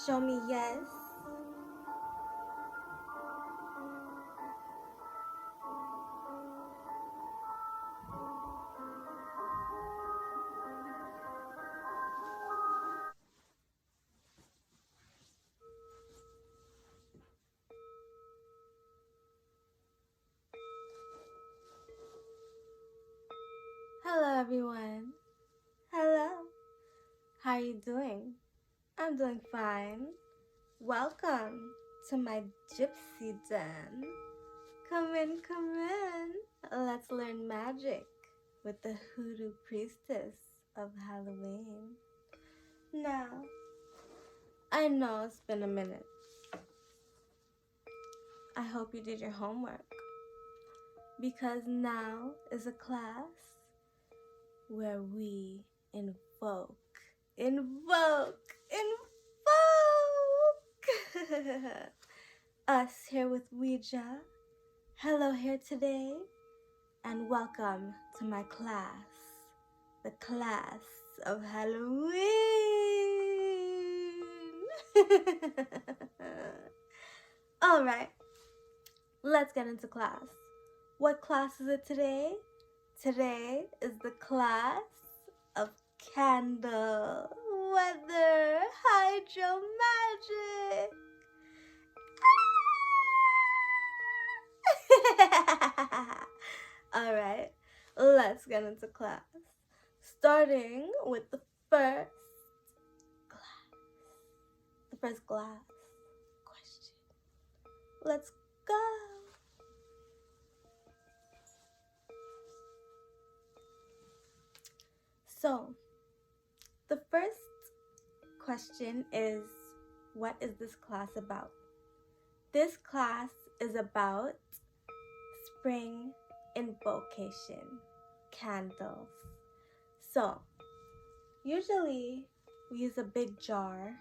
Show me yes. Hello everyone. Hello. How are you doing? I'm doing fine. Welcome to my Gypsy den. Come in, come in. Let's learn magic with the hoodoo priestess of Halloween. Now, I know it's been a minute. I hope you did your homework because now is a class where we invoke us here with Ouija. Hello here today, and welcome to my class, the class of Halloween. All right, let's get into class. What class is it today? Today is the class of candle, weather, hydro magic. All right, let's get into class. Starting with the first glass question. Let's go. So, the first question is, what is this class about? This class is about spring invocation candles. So, usually we use a big jar,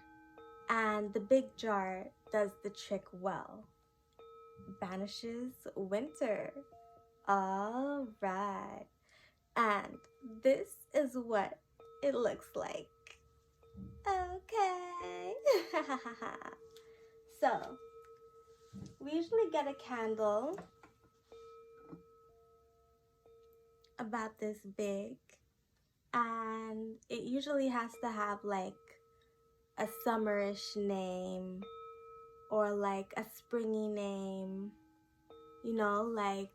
and the big jar does the trick well. Banishes winter. All right. And this is what it looks like. Okay. So, we usually get a candle about this big, and it usually has to have like a summerish name or like a springy name, you know, like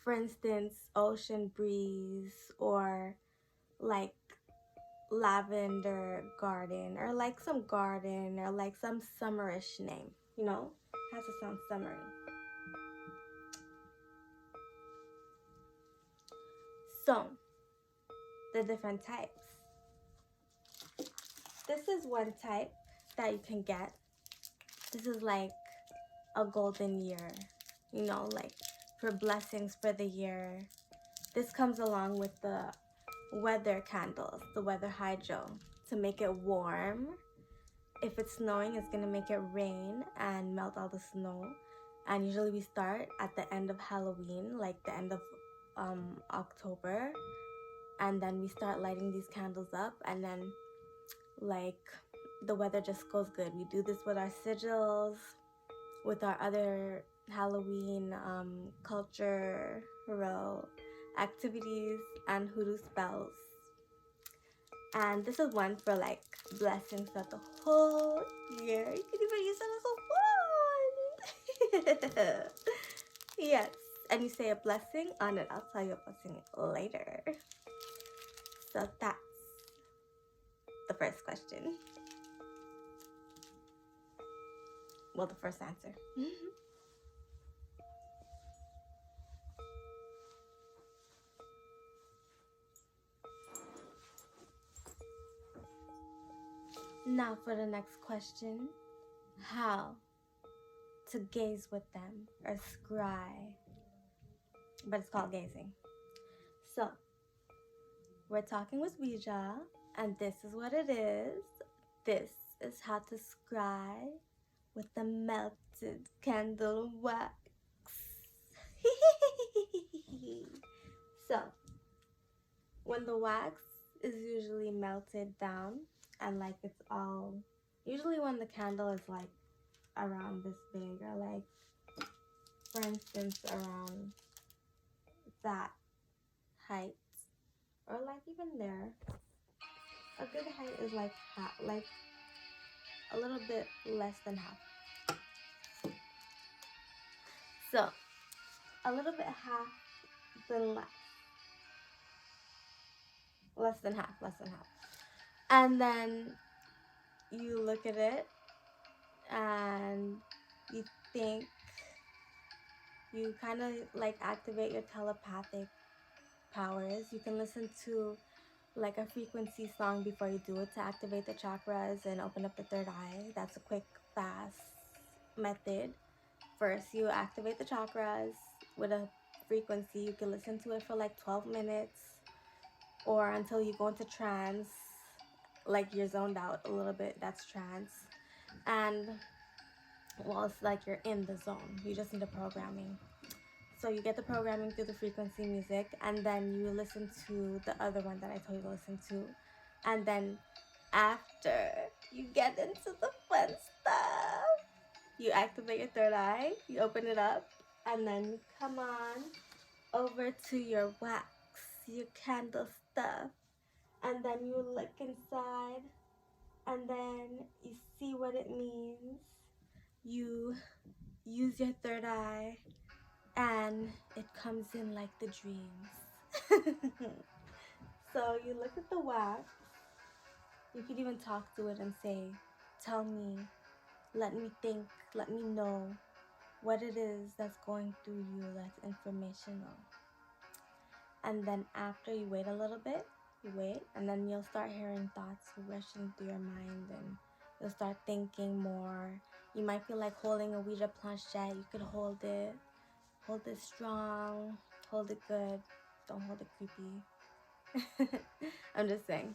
for instance ocean breeze or like lavender garden or like some garden or like some summerish name, you know, has to sound summery. So the different types. This is one type that you can get. This is like a golden year, you know, like for blessings for the year. This comes along with the weather candles, the weather hydro, to make it warm. If it's snowing, it's gonna make it rain and melt all the snow. And usually we start at the end of Halloween, like the end of October, and then we start lighting these candles up, and then like the weather just goes good. We do this with our sigils, with our other Halloween cultural activities and hoodoo spells. And this is one for like blessings throughout the whole year. You can even use it as a wand. Yes, and you say a blessing on it. I'll tell you a blessing later. So that's the first question. Well, the first answer. Now for the next question. How to gaze with them or scry, but it's called gazing. So we're talking with Ouija, and this is what it is. This is how to scry with the melted candle wax. So when the wax is usually melted down and like it's all usually when the candle is like around this big, or like for instance around that height, or like even there, a good height is like half, like a little bit less than half. So a little bit half, then less than half, and then you look at it and you think, you kind of like activate your telepathic powers. You can listen to like a frequency song before you do it to activate the chakras and open up the third eye. That's a quick, fast method. First, you activate the chakras with a frequency. You can listen to it for like 12 minutes or until you go into trance, like you're zoned out a little bit. That's trance. And well, it's like you're in the zone. You just need the programming. So you get the programming through the frequency music, and then you listen to the other one that I told you to listen to. And then after you get into the fun stuff, you activate your third eye, you open it up, and then you come on over to your wax, your candle stuff, and then you look inside, and then you see what it means. You use your third eye, and it comes in like the dreams. So you look at the wax. You could even talk to it and say, tell me, let me think, let me know what it is that's going through you that's informational. And then after you wait a little bit, you wait, and then you'll start hearing thoughts rushing through your mind, and you'll start thinking more. You might feel like holding a Ouija planchette. You could hold it strong, hold it good, don't hold it creepy. I'm just saying,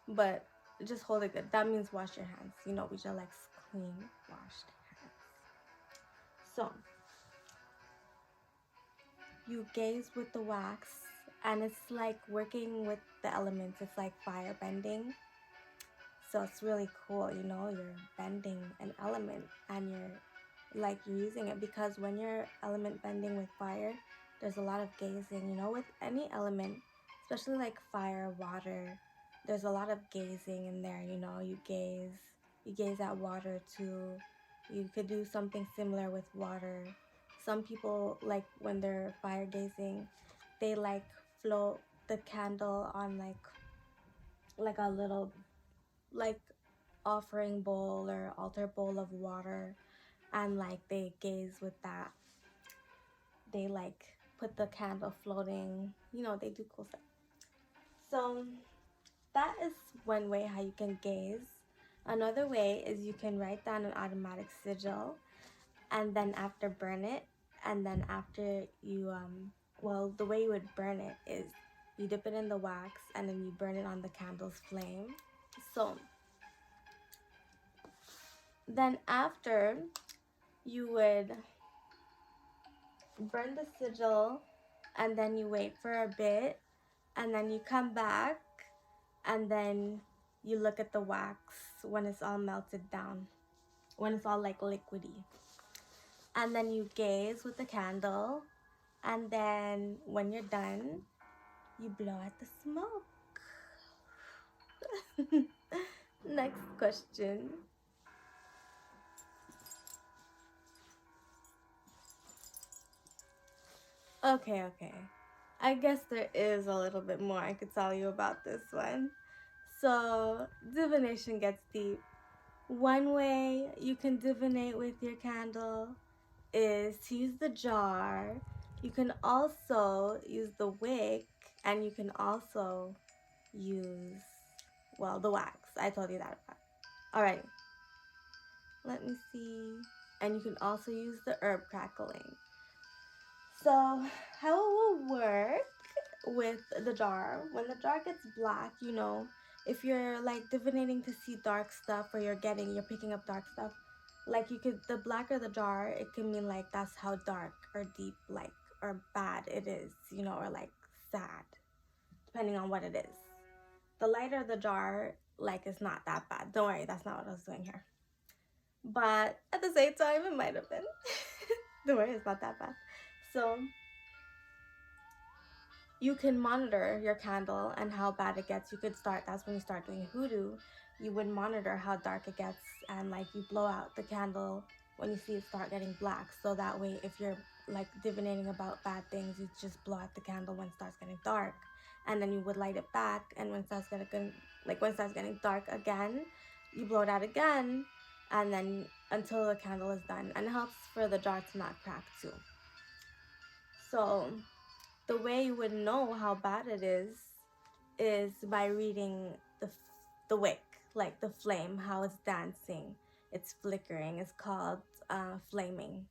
but just hold it good. That means wash your hands. You know, Ouija likes clean, washed hands. So you gaze with the wax, and it's like working with the elements. It's like fire bending. So it's really cool, you know, you're bending an element and you're using it, because when you're element bending with fire, there's a lot of gazing, you know, with any element, especially like fire, water, there's a lot of gazing in there, you know, you gaze at water too. You could do something similar with water. Some people, like when they're fire gazing, they like float the candle on like a little like offering bowl or altar bowl of water, and like they gaze with that. They like put the candle floating, you know, they do cool stuff. So that is one way how you can gaze. Another way is you can write down an automatic sigil and then after burn it. And then after you well, the way you would burn it is you dip it in the wax and then you burn it on the candle's flame. So then after, you would burn the sigil, and then you wait for a bit, and then you come back, and then you look at the wax when it's all melted down, when it's all like liquidy. And then you gaze with the candle, and then when you're done, you blow out the smoke. Next question. Okay. I guess there is a little bit more I could tell you about this one. So, divination gets deep. One way you can divinate with your candle is to use the jar. You can also use the wick, and you can also use, well, the wax. I told you that. Alright, let me see. And you can also use the herb crackling. So, how it will work with the jar, when the jar gets black, you know, if you're like divinating to see dark stuff, or you're picking up dark stuff, like the blacker the jar, it can mean like that's how dark or deep, like, or bad it is, you know, or like sad, depending on what it is. The lighter the jar, like it's not that bad. Don't worry, that's not what I was doing here. But at the same time, it might have been. Don't worry, it's not that bad. So you can monitor your candle and how bad it gets. You could start, that's when you start doing hoodoo. You would monitor how dark it gets, and like you blow out the candle when you see it start getting black. So that way, if you're like divinating about bad things, you just blow out the candle when it starts getting dark, and then you would light it back. And when it starts getting dark again, you blow it out again, and then until the candle is done. And it helps for the jar to not crack too. So the way you would know how bad it is by reading the wick, like the flame, how it's dancing, it's flickering. It's called flaming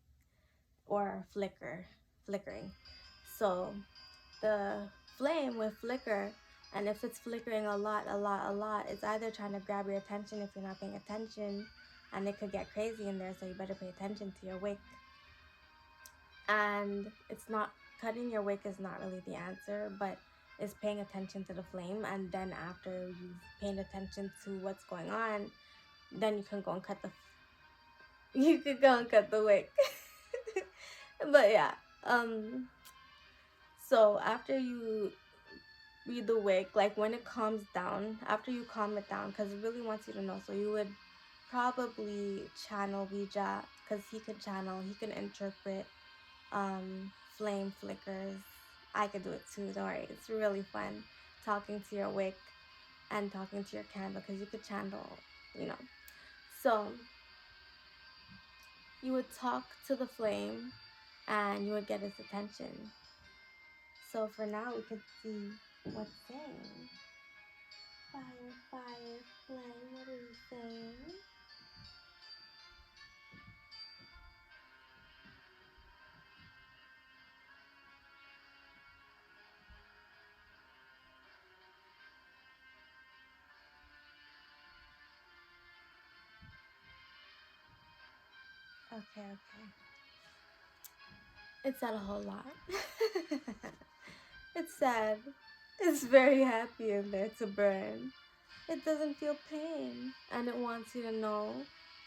or flickering. So the flame will flicker, and if it's flickering a lot, it's either trying to grab your attention if you're not paying attention, and it could get crazy in there, so you better pay attention to your wick. And it's not, cutting your wick is not really the answer, but is paying attention to the flame. And then after you've paid attention to what's going on, then you can go and cut the wick. But yeah, so after you read the wick, like when it calms down, after you calm it down, because it really wants you to know, so you would probably channel Ouija, because he can interpret flame flickers. I could do it too, don't worry. It's really fun talking to your wick and talking to your candle, because you could channel, you know. So you would talk to the flame and you would get its attention. So for now, we could see what's saying. Fire, fire, flame, what are you saying? Okay. It said a whole lot. It's sad. It's very happy in there to burn. It doesn't feel pain. And it wants you to know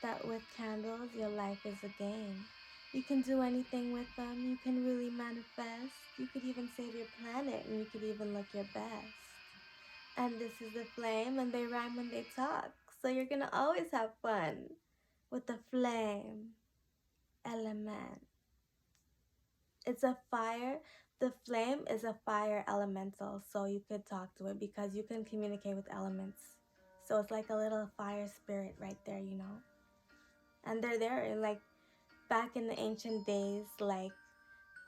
that with candles, your life is a game. You can do anything with them. You can really manifest. You could even save your planet, and you could even look your best. And this is the flame, and they rhyme when they talk. So you're gonna always have fun with the flame element. It's a fire. The flame is a fire elemental, so you could talk to it because you can communicate with elements. So it's like a little fire spirit right there, you know. And they're there, like back in the ancient days, like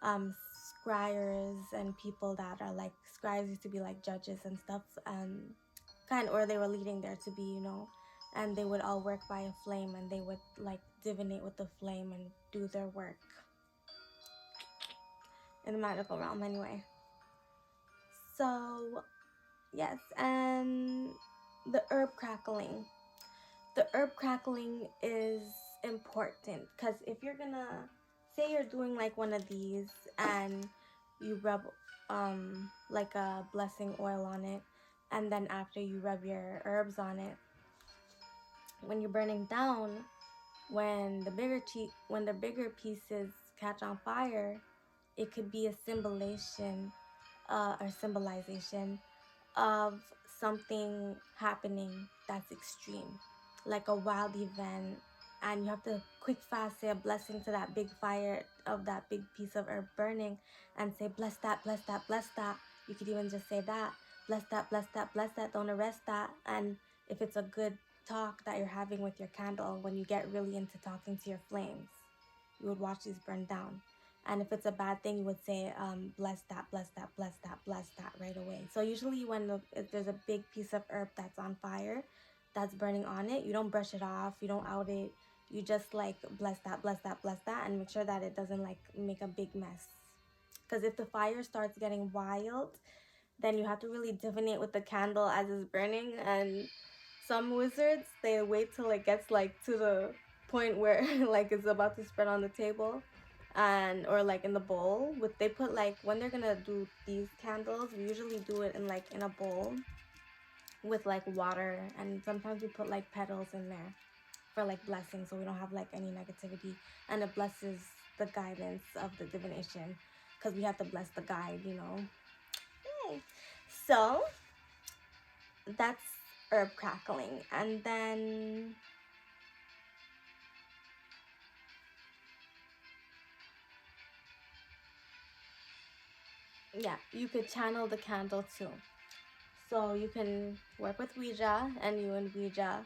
scryers and people that are like scryers used to be like judges and stuff, or they were leading there to be, you know, and they would all work by a flame, and they would like divinate with the flame and do their work in the magical realm anyway. So yes, and the herb crackling. The herb crackling is important because if you're gonna say you're doing like one of these and you rub like a blessing oil on it, and then after you rub your herbs on it, when you're burning down, when the bigger pieces catch on fire, it could be a symbolization of something happening that's extreme, like a wild event, and you have to quick fast say a blessing to that big fire of that big piece of herb burning, and say bless that, bless that, bless that. You could even just say that, bless that, bless that, bless that, don't arrest that. And if it's a good talk that you're having with your candle, when you get really into talking to your flames, you would watch these burn down. And if it's a bad thing, you would say, bless that, bless that, bless that, bless that right away. So usually if there's a big piece of herb that's on fire, that's burning on it, you don't brush it off, you don't out it. You just like bless that, bless that, bless that, and make sure that it doesn't like make a big mess. Because if the fire starts getting wild, then you have to really divinate with the candle as it's burning. And some wizards, they wait till it gets like to the point where like it's about to spread on the table, or like in the bowl. They put like, when they're gonna do these candles, we usually do it in a bowl with like water, and sometimes we put like petals in there for like blessings, so we don't have like any negativity, and it blesses the guidance of the divination, because we have to bless the guide, you know. Yay. So that's herb crackling. And then yeah, you could channel the candle too. So you can work with Ouija, and you and Ouija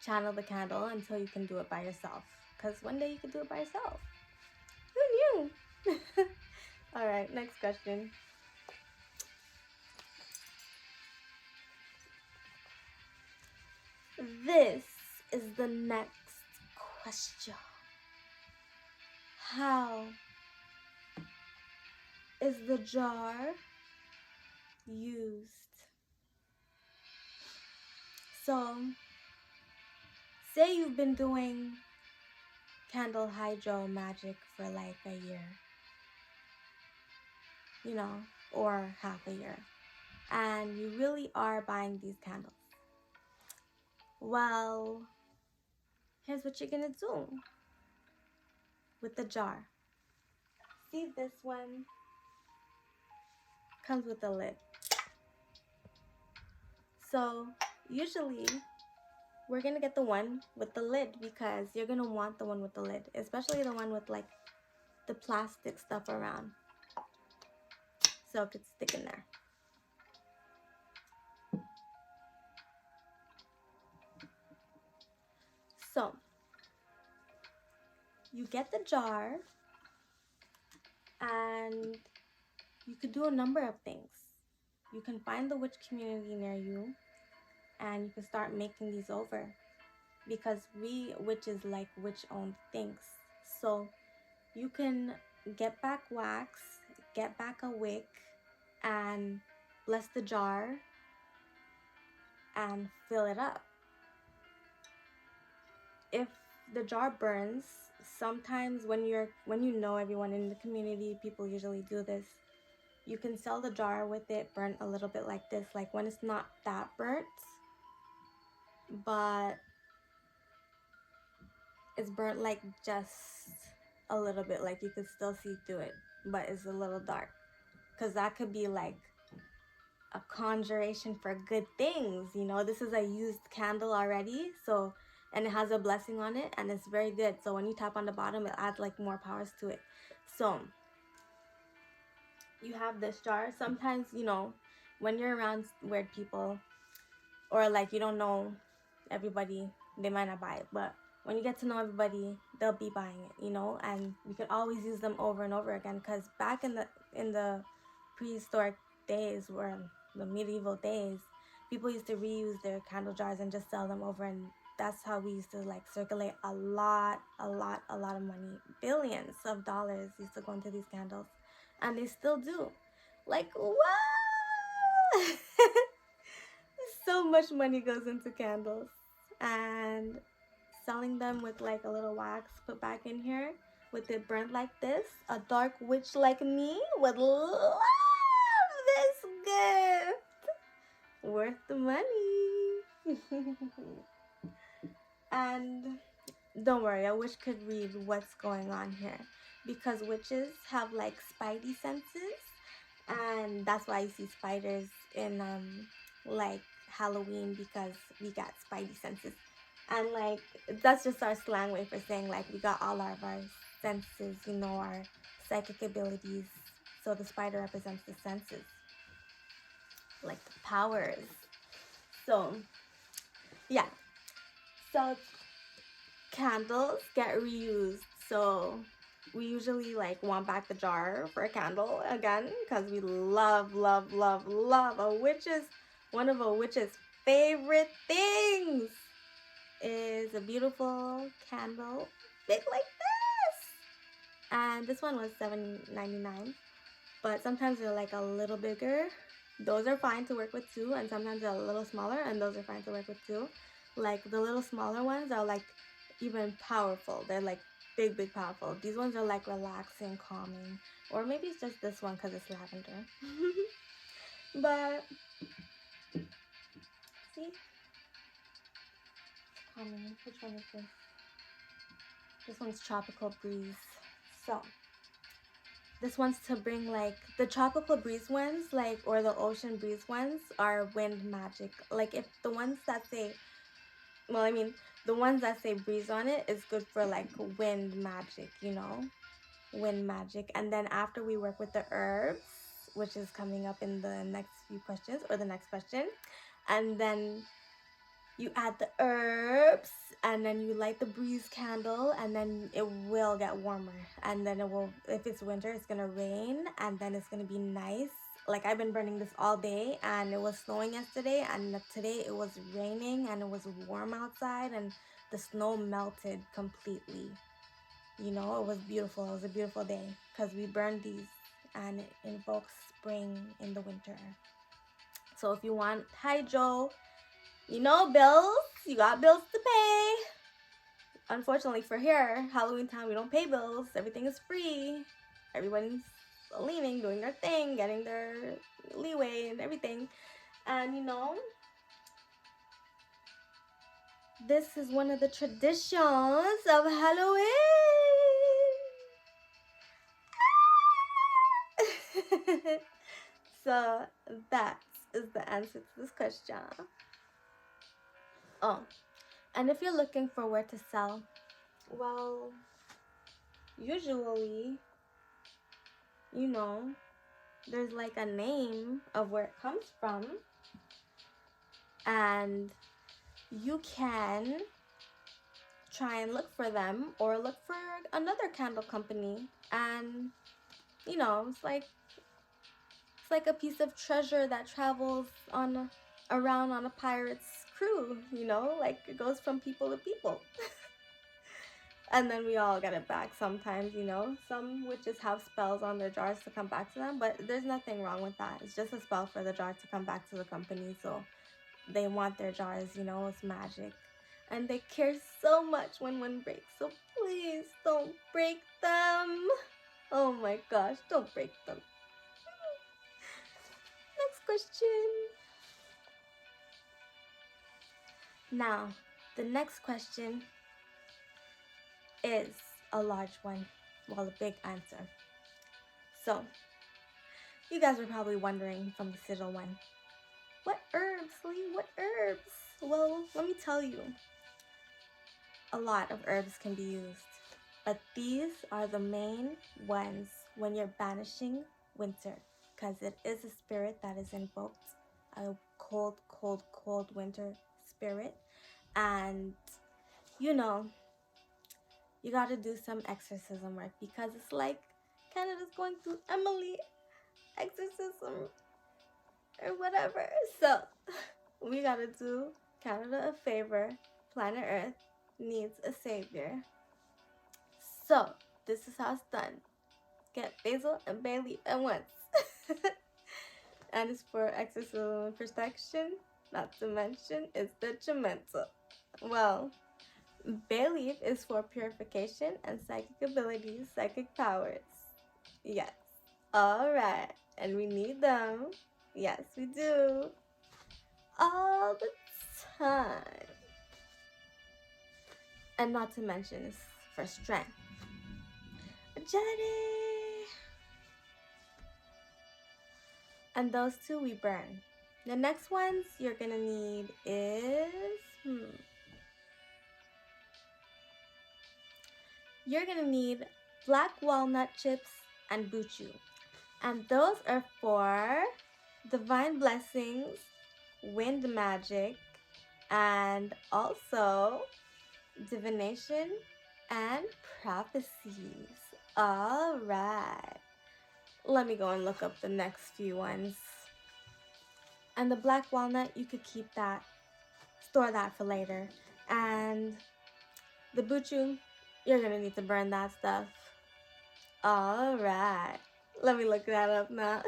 channel the candle until you can do it by yourself. Because one day you can do it by yourself. Who knew? Alright, next question. This is the next question. How is the jar used? So, say you've been doing candle hydro magic for like a year, you know, or half a year, and you really are buying these candles. Well, here's what you're gonna do with the jar. See, this one comes with a lid. So usually we're gonna get the one with the lid, because you're gonna want the one with the lid, especially the one with like the plastic stuff around, so it could stick in there. So you get the jar, and you could do a number of things. You can find the witch community near you, and you can start making these over, because we witches like witch-owned things. So you can get back wax, get back a wick, and bless the jar and fill it up. If the jar burns, sometimes when you know everyone in the community, people usually do this. You can sell the jar with it burnt a little bit like this, like when it's not that burnt, but it's burnt like just a little bit, like you could still see through it, but it's a little dark, because that could be like a conjuration for good things, you know. This is a used candle already, so, and it has a blessing on it, and it's very good. So when you tap on the bottom, it adds like more powers to it. So you have this jar. Sometimes, you know, when you're around weird people, or like you don't know everybody, they might not buy it, but when you get to know everybody, they'll be buying it, you know. And you can always use them over and over again, because back in the prehistoric days, or the medieval days, people used to reuse their candle jars and just sell them over, and that's how we used to like circulate a lot of money. Billions of dollars used to go into these candles, and they still do. Like, what? So much money goes into candles, and selling them with like a little wax put back in here with it burnt like this, a dark witch like me would love this gift. Worth the money. And don't worry, a witch could read what's going on here, because witches have like spidey senses, and that's why you see spiders in like Halloween, because we got spidey senses. And like, that's just our slang way for saying like we got all of our senses, you know, our psychic abilities. So the spider represents the senses, like the powers. So yeah, so candles get reused. So we usually like want back the jar for a candle again, because we love a witch's, one of a witch's favorite things is a beautiful candle big like this. And this one was $7.99, but sometimes they're like a little bigger. Those are fine to work with too, and sometimes they're a little smaller, and those are fine to work with too. Like the little smaller ones are like even powerful. They're like big powerful. These ones are like relaxing, calming, or maybe it's just this one because it's lavender. But energy. Calming. Which one is this? This one's tropical breeze. So this one's to bring like the tropical breeze ones, like, or the ocean breeze ones are wind magic. Like if the ones that say, well, I mean, the ones that say breeze on it is good for like wind magic, you know, wind magic. And then after we work with the herbs, which is coming up in the next few questions or the next question, and then you add the herbs and then you light the breeze candle, and then it will get warmer, and then it will, if it's winter, it's gonna rain, and then it's gonna be nice. Like I've been burning this all day, and it was snowing yesterday, and today it was raining and it was warm outside, and the snow melted completely. You know, it was beautiful. It was a beautiful day because we burned these, and it invokes spring in the winter. So if you want hydro, you know, bills, you got bills to pay. Unfortunately for here, Halloween time, we don't pay bills. Everything is free. Everyone's leaving, doing their thing, getting their leeway and everything. And you know, this is one of the traditions of Halloween. So that is the answer to this question. Oh, and if you're looking for where to sell, well, usually, you know, there's like a name of where it comes from, and you can try and look for them or look for another candle company, and you know, it's like a piece of treasure that travels around on a pirate's crew, you know, like it goes from people to people. And then we all get it back sometimes, you know. Some witches have spells on their jars to come back to them, but there's nothing wrong with that. It's just a spell for the jar to come back to the company, so they want their jars, you know, it's magic. And they care so much when one breaks, so please don't break them. Oh my gosh, don't break them. Next question. Now, the next question is a large one, well, a big answer. So, you guys are probably wondering from the sigil one, what herbs, Lee? What herbs? Well, let me tell you, a lot of herbs can be used, but these are the main ones when you're banishing winter, because it is a spirit that is invoked, a cold, cold, cold winter spirit, and you know, you got to do some exorcism work, because it's like Canada's going through Emily exorcism or whatever. So we got to do Canada a favor. Planet Earth needs a savior. So this is how it's done. Get basil and bay leaf at once. And it's for exorcism and protection. Not to mention, it's detrimental. Well, bay leaf is for purification and psychic abilities, psychic powers. Yes. Alright. And we need them. Yes, we do. All the time. And not to mention, it's for strength. Agility. And those two we burn. The next ones you're gonna need is you're gonna need black walnut chips and buchu. And those are for divine blessings, wind magic, and also divination and prophecies. Alright. Let me go and look up the next few ones. And the black walnut, you could keep that, store that for later. And the buchu, you're gonna need to burn that stuff. Alright. Let me look that up now.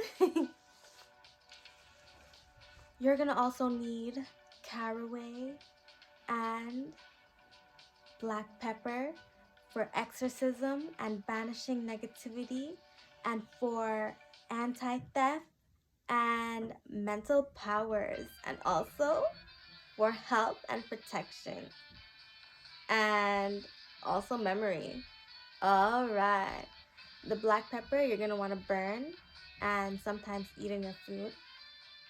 You're gonna also need caraway and black pepper for exorcism and banishing negativity, and for anti-theft and mental powers, and also for help and protection. And also memory. Alright. The black pepper you're going to want to burn and sometimes eat in your food.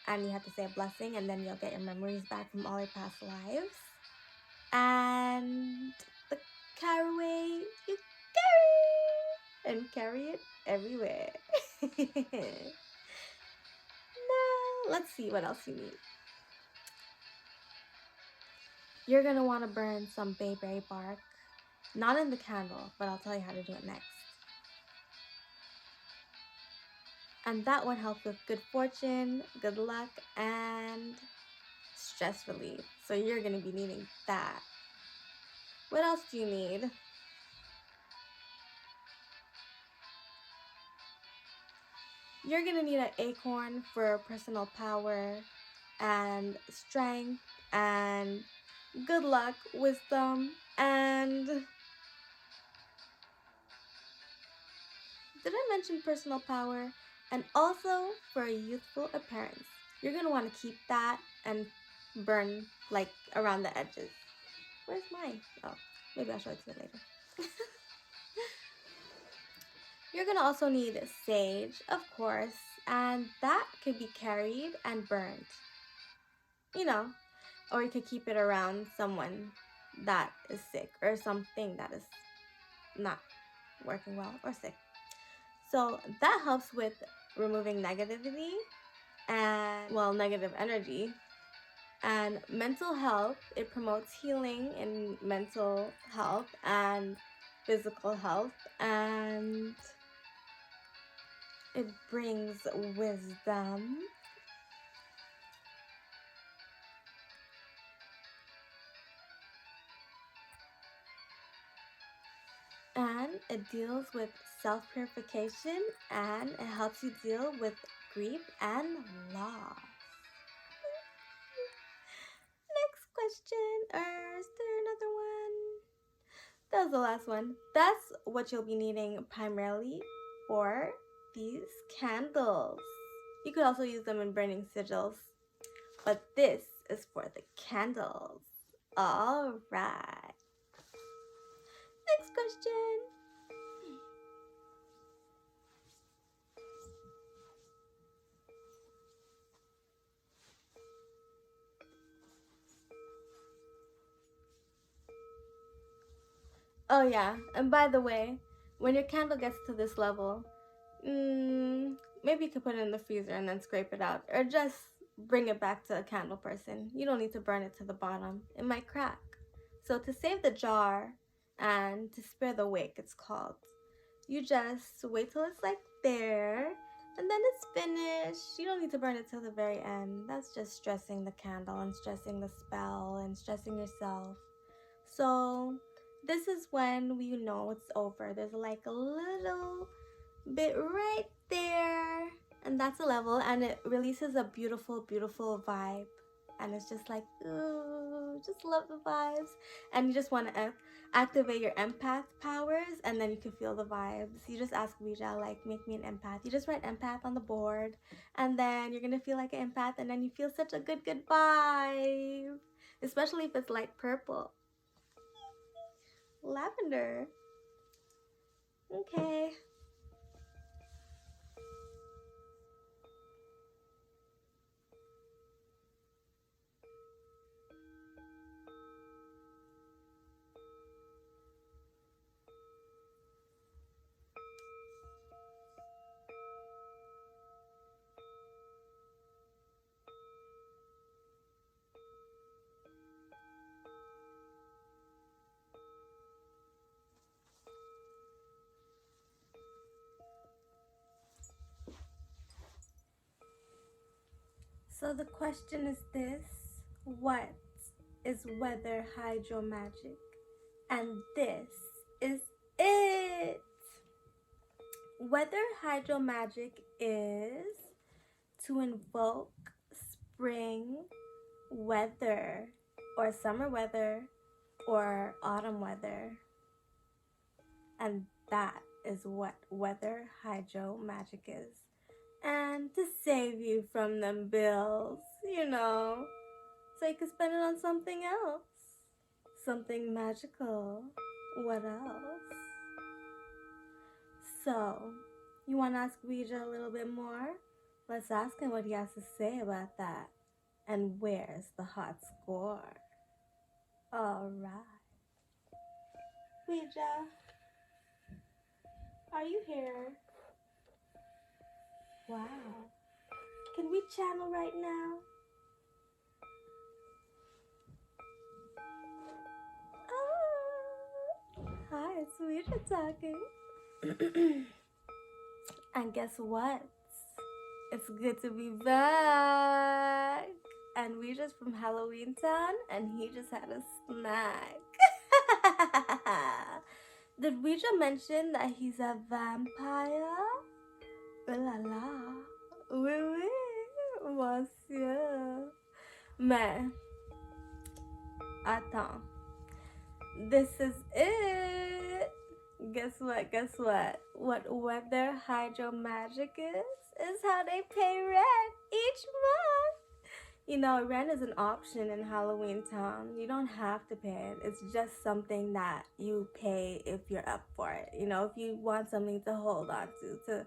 And you have to say a blessing and then you'll get your memories back from all your past lives. And the caraway you carry and carry it everywhere. Now, let's see what else you need. You're going to want to burn some bayberry bark. Not in the candle, but I'll tell you how to do it next. And that one helps with good fortune, good luck, and stress relief. So you're going to be needing that. What else do you need? You're going to need an acorn for personal power and strength and good luck, wisdom, and did I mention personal power? And also for a youthful appearance. You're going to want to keep that and burn like around the edges. Where's mine? Oh, maybe I'll show it to you later. You're going to also need sage, of course, and that could be carried and burned. You know, or you could keep it around someone that is sick or something that is not working well or sick. So that helps with removing negativity and, well, negative energy. And mental health, it promotes healing in mental health and physical health, and it brings wisdom. And it deals with self-purification and it helps you deal with grief and loss. Next question, or is there another one? That was the last one. That's what you'll be needing primarily for these candles. You could also use them in burning sigils, but this is for the candles. All right. Next question. Oh yeah, and by the way, when your candle gets to this level, maybe you could put it in the freezer and then scrape it out, or just bring it back to a candle person. You don't need to burn it to the bottom. It might crack. So to save the jar and to spare the wick, it's called, you just wait till it's like there and then it's finished. You don't need to burn it till the very end. That's just stressing the candle and stressing the spell and stressing yourself. So this is when you know it's over. There's like a little bit right there, and that's a level, and it releases a beautiful, beautiful vibe. And it's just like, ooh, just love the vibes. And you just want to activate your empath powers, and then you can feel the vibes. You just ask Ouija, like, make me an empath. You just write empath on the board, and then you're going to feel like an empath, and then you feel such a good, good vibe. Especially if it's light purple. Lavender. Okay. So the question is this: what is weather hydro magic? And this is it. Weather hydro magic is to invoke spring weather or summer weather or autumn weather. And that is what weather hydro magic is. And to save you from them bills, you know. So you can spend it on something else. Something magical. What else? So, you want to ask Ouija a little bit more? Let's ask him what he has to say about that. And where's the hot score? Alright. Ouija, are you here? Wow. Can we channel right now? Hi, it's Ouija talking. And guess what? It's good to be back. And we just from Halloween Town, and he just had a snack. Did we just mention that he's a vampire? Oh la la. Oui, oui, monsieur. Mais, attends. This is it. Guess what? Guess what? What weather hydro magic is how they pay rent each month. You know, rent is an option in Halloween Town. You don't have to pay it. It's just something that you pay if you're up for it. You know, if you want something to hold on to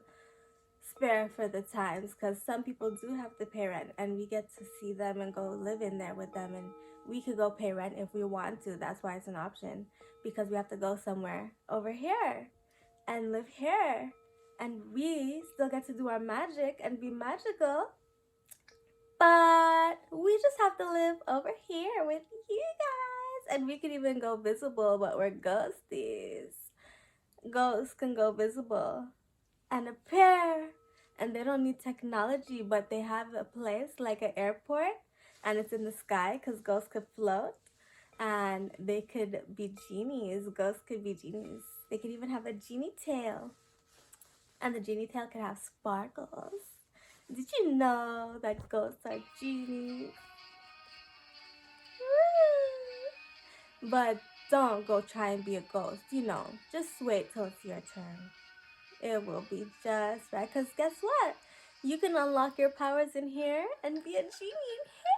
spare for the times, because some people do have to pay rent, and we get to see them and go live in there with them, and we could go pay rent if we want to. That's why it's an option, because we have to go somewhere over here and live here, and we still get to do our magic and be magical, but we just have to live over here with you guys. And we could even go visible, but we're ghosties. Ghosts can go visible and appear, and they don't need technology, but they have a place like an airport, and it's in the sky because ghosts could float, and they could be genies. Ghosts could be genies. They could even have a genie tail, and the genie tail could have sparkles. Did you know that ghosts are genies? Woo! But don't go try and be a ghost, you know. Just wait till it's your turn. It will be just right, because guess what? You can unlock your powers in here and be a genie in here.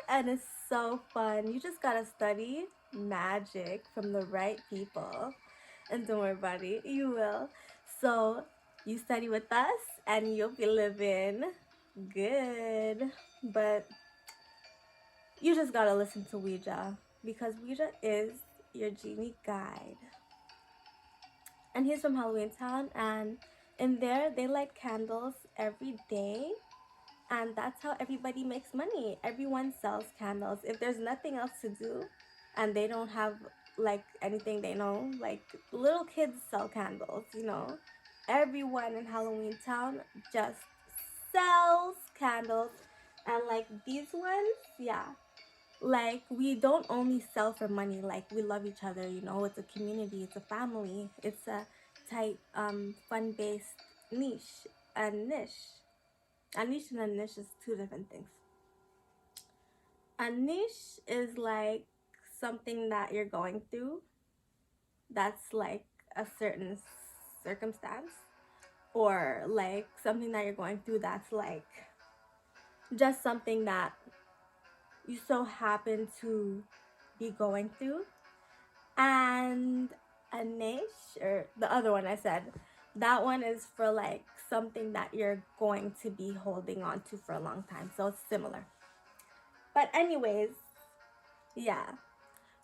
And it's so fun. You just gotta study magic from the right people. And don't worry about it, you will. So you study with us and you'll be living good. But you just gotta listen to Ouija, because Ouija is your genie guide. And he's from Halloween Town, and in there they light candles every day, and that's how everybody makes money. Everyone sells candles. If there's nothing else to do and they don't have like anything they know, like little kids sell candles, you know. Everyone in Halloween Town just sells candles, and like these ones, yeah. Like, we don't only sell for money. Like, we love each other, you know. It's a community, it's a family, it's a tight fun-based niche. A niche and a niche is two different things. A niche is like something that you're going through that's like a certain circumstance, or like something that you're going through that's like just something that you so happen to be going through. And a niche, or the other one I said, that one is for like something that you're going to be holding on to for a long time. So it's similar. But anyways, yeah,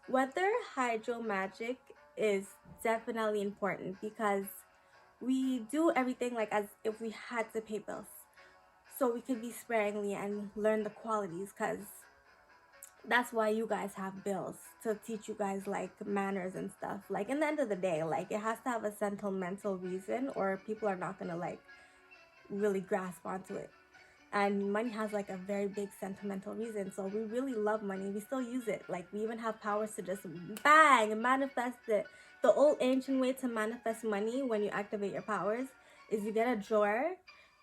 weather hydro magic is definitely important, because we do everything like as if we had to pay bills, so we could be sparingly and learn the qualities, because that's why you guys have bills, to teach you guys like manners and stuff. Like, in the end of the day, like, it has to have a sentimental reason, or people are not gonna like really grasp onto it. And money has like a very big sentimental reason, so we really love money. We still use it. Like, we even have powers to just bang manifest it. The old ancient way to manifest money when you activate your powers is you get a drawer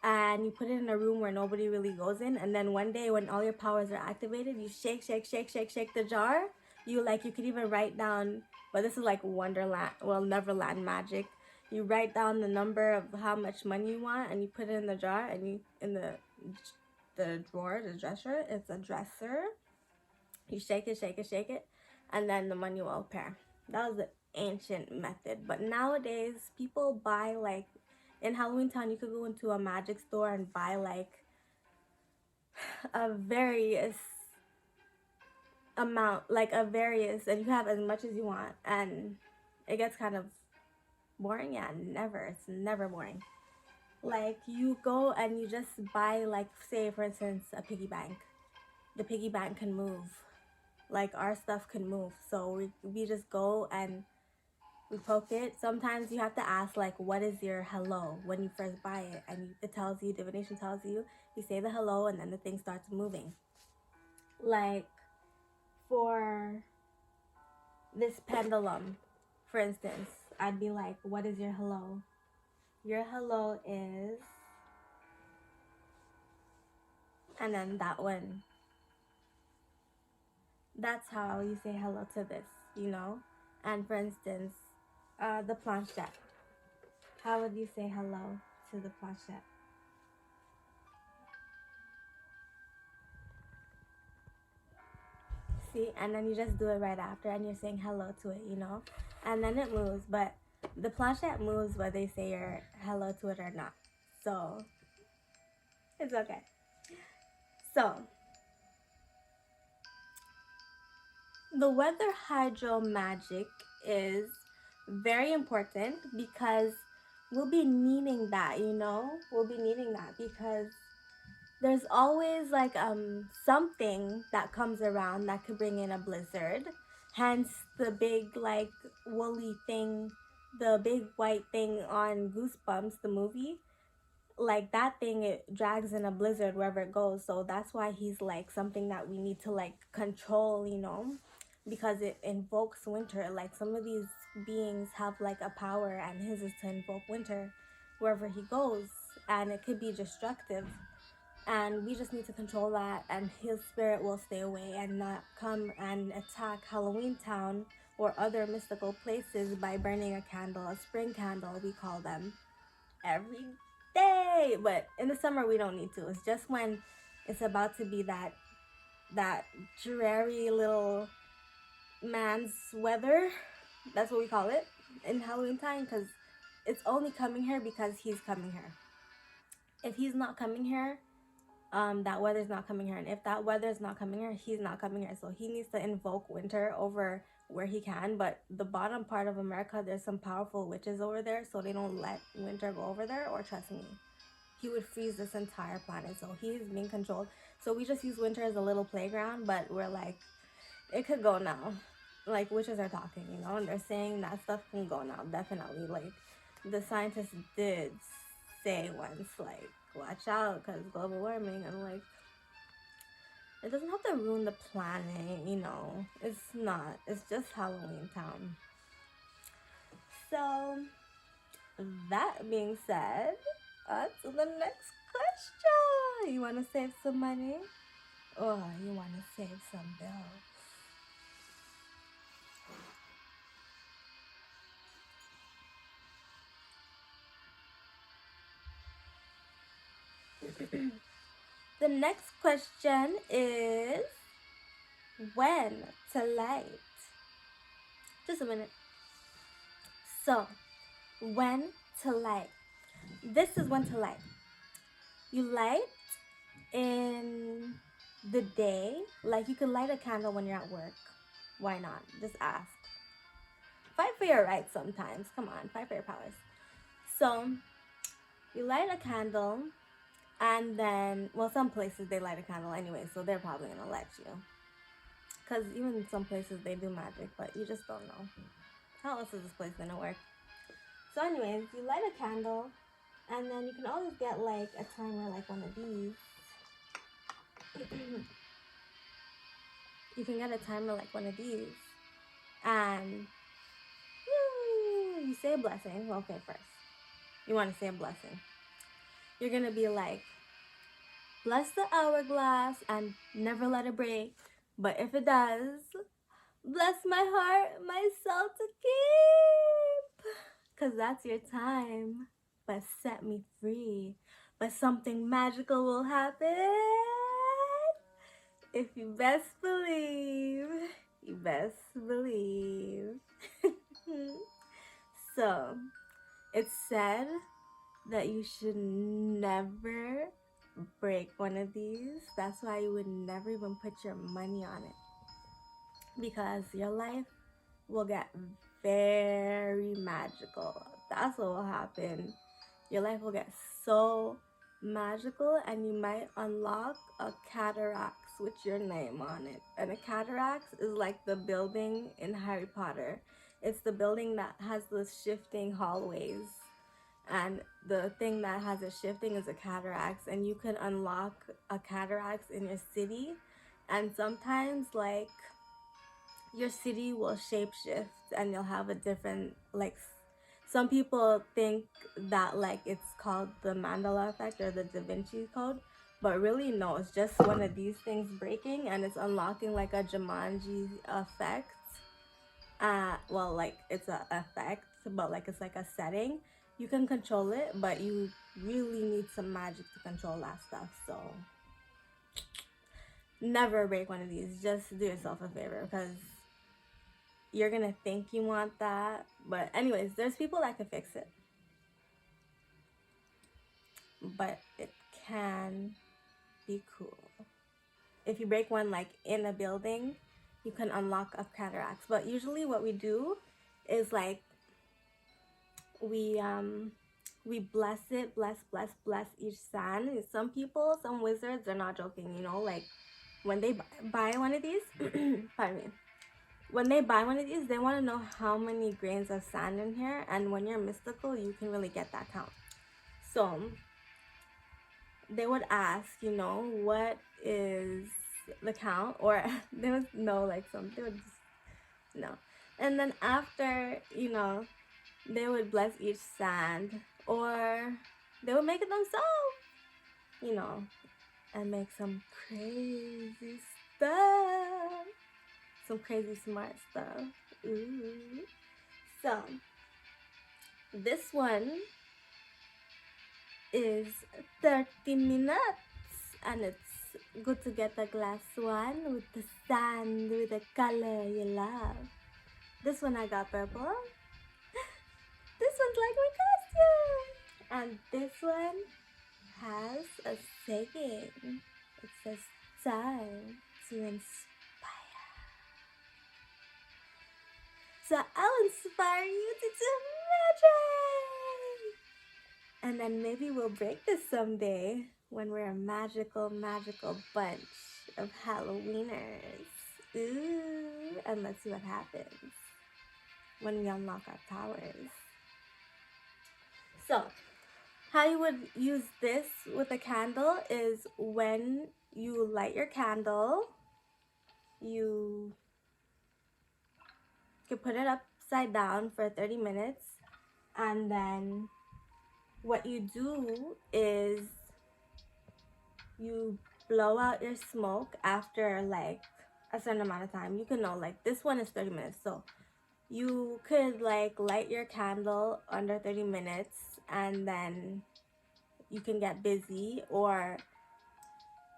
and you put it in a room where nobody really goes in, and then one day when all your powers are activated, you shake the jar. You could even write down, but this is like Wonderland, well, Neverland magic. You write down the number of how much money you want, and you put it in the jar, and you in the drawer, the dresser. It's a dresser. You shake it, shake it, shake it, and then the money will appear. That was the ancient method. But nowadays, people buy like, in Halloween Town, you could go into a magic store and buy like a various amount, like a various, and you have as much as you want, and it gets kind of boring. Yeah, never. It's never boring. Like, you go and you just buy, like, say for instance, a piggy bank. The piggy bank can move. Like, our stuff can move, so we just go and we poke it. Sometimes you have to ask, like, what is your hello when you first buy it, and it tells you, divination tells you, you say the hello, and then the thing starts moving. Like, for this pendulum, for instance, I'd be like, what is your hello? Your hello is, and then that one. That's how you say hello to this, you know? And for instance, the planchette. How would you say hello to the planchette? See, and then you just do it right after and you're saying hello to it, you know? And then it moves, but the planchette moves whether you say your hello to it or not. So, it's okay. So, the weather hydro magic is very important because we'll be needing that, you know? We'll be needing that because there's always like something that comes around that could bring in a blizzard. Hence the big like woolly thing, the big white thing on Goosebumps, the movie. Like that thing, it drags in a blizzard wherever it goes. So that's why he's like something that we need to like control, you know, because it invokes winter. Like some of these beings have like a power, and his is to invoke winter wherever he goes, and it could be destructive. And we just need to control that, and his spirit will stay away and not come and attack Halloween Town or other mystical places by burning a candle, a spring candle we call them, every day. But in the summer we don't need to. It's just when it's about to be that dreary little man's weather. That's what we call it in Halloween time, because it's only coming here because he's coming here. If he's not coming here, that weather's not coming here. And if that weather's not coming here, he's not coming here. So he needs to invoke winter over where he can. But the bottom part of America, there's some powerful witches over there, so they don't let winter go over there. Or trust me, he would freeze this entire planet. So he's being controlled. So we just use winter as a little playground, but we're like, it could go now. Like, witches are talking, you know, and they're saying that stuff can go now, definitely. Like, the scientists did say once, like, watch out, because global warming. And like, it doesn't have to ruin the planet, you know. It's not. It's just Halloween Town. So, that being said, on to the next question. You want to save some money? Or you want to save some bills? The next question is when to light. Just a minute. So, when to light. This is when to light. You light in the day. Like, you can light a candle when you're at work. Why not? Just ask. Fight for your rights sometimes. Come on, fight for your powers. So, you light a candle, and then, well, some places they light a candle anyway, so they're probably gonna let you. Because even in some places they do magic, but you just don't know. How else is this place gonna work? So anyways, you light a candle, and then you can always get like a timer like one of these. You can get a timer like one of these, and you say a blessing. Well, okay, first you want to say a blessing. You're gonna be like, bless the hourglass and never let it break. But if it does, bless my heart, my soul to keep. Because that's your time. But set me free. But something magical will happen. If you best believe, you best believe. So, it's said that you should never break one of these. That's why you would never even put your money on it. Because your life will get very magical. That's what will happen. Your life will get so magical, and you might unlock a cataracts with your name on it. And a cataracts is like the building in Harry Potter. It's the building that has the shifting hallways, and the thing that has it shifting is a cataracts, and you can unlock a cataracts in your city. And sometimes, like, your city will shapeshift, and you'll have a different, like, some people think that, like, it's called the Mandela effect or the Da Vinci Code, but really no, it's just one of these things breaking, and it's unlocking like a Jumanji effect. Well, like, it's a effect, but like it's like a setting. You can control it, but you really need some magic to control that stuff. So never break one of these. Just do yourself a favor, because you're gonna think you want that. But anyways, there's people that can fix it, but it can be cool. If you break one like in a building, you can unlock a cataracts. But usually what we do is like we bless it, bless each sand. Some people, some wizards, they're not joking, you know, like when they buy one of these pardon me, when they buy one of these, they want to know how many grains of sand in here, and when you're mystical, you can really get that count. So they would ask, you know, what is the count, or they would know, like, something, they would just know. And then after, you know, they would bless each sand, or they would make it themselves, you know, and make some crazy stuff, some crazy smart stuff. Ooh. So this one is 30 minutes, and it's good to get a glass one with the sand, with the color you love. This one I got purple. This one's like my costume. And this one has a saying. It says time to inspire. So I'll inspire you to do magic. And then maybe we'll break this someday when we're a magical bunch of Halloweeners. Ooh, and let's see what happens when we unlock our powers. So, how you would use this with a candle is when you light your candle, you can put it upside down for 30 minutes, and then what you do is you blow out your smoke after like a certain amount of time. You can know, like, this one is 30 minutes, so you could like light your candle under 30 minutes, and then you can get busy, or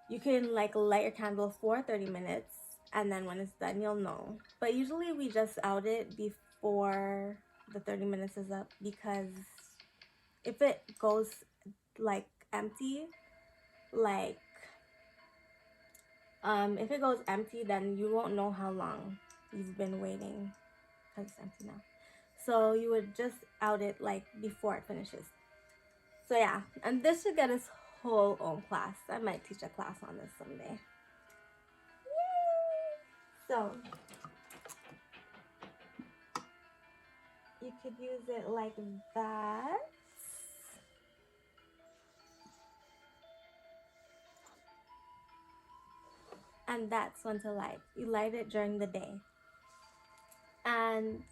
you can like light your candle for 30 minutes, and then when it's done, you'll know. But usually we just out it before the 30 minutes is up, because if it goes like empty, like if it goes empty, then you won't know how long you've been waiting, because it's empty now. So you would just out it like before it finishes. So yeah, and this should get its whole own class. I might teach a class on this someday. Yay! So you could use it like that. And that's when to light. You light it during the day. And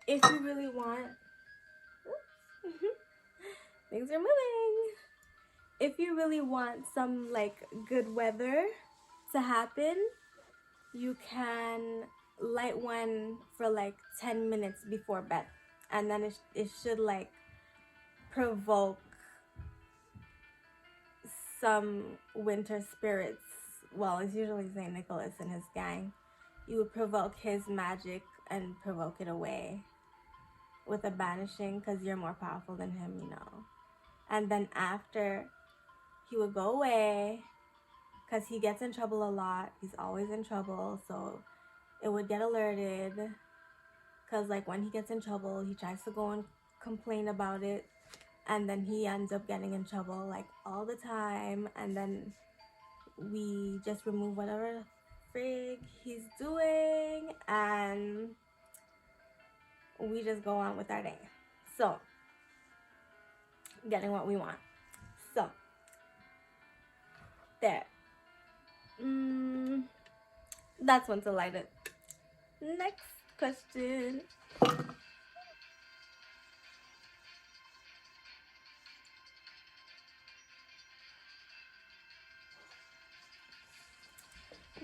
if you really want, things are moving. If you really want some like good weather to happen, you can light one for like 10 minutes before bed, and then it should like provoke some winter spirits well, it's usually St. Nicholas and his gang. You would provoke his magic and provoke it away with a banishing, because you're more powerful than him, you know. And then after, he would go away, because he gets in trouble a lot. He's always in trouble, so it would get alerted. Because, like, when he gets in trouble, he tries to go and complain about it. And then he ends up getting in trouble, like, all the time. And then we just remove whatever frig he's doing. And we just go on with our day. So, getting what we want. So, there. That's one to light it. Next question.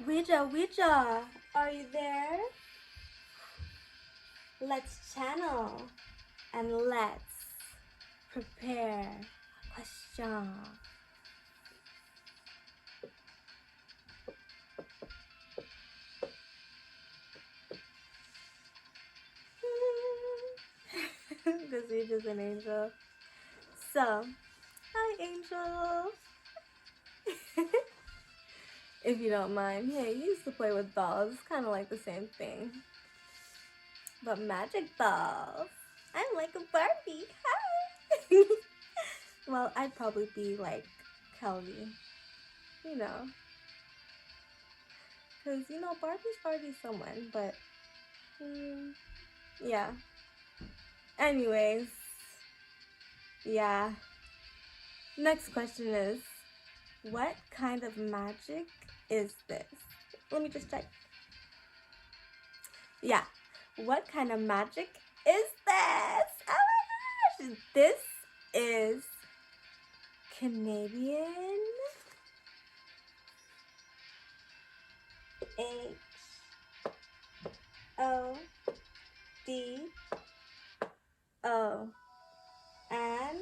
Ouija, are you there? Let's channel and let's prepare a question. This Ouija's an angel. So, hi angel. If you don't mind. Yeah, you used to play with dolls. It's kind of like the same thing. But magic dolls. I'm like a Barbie. Hi! Well, I'd probably be like Kelly. You know. Because, you know, Barbie's someone. But, yeah. Anyways. Yeah. Next question is, what kind of magic is this? Let me just check. Yeah. What kind of magic is this? Oh my gosh! This is Canadian HODO. And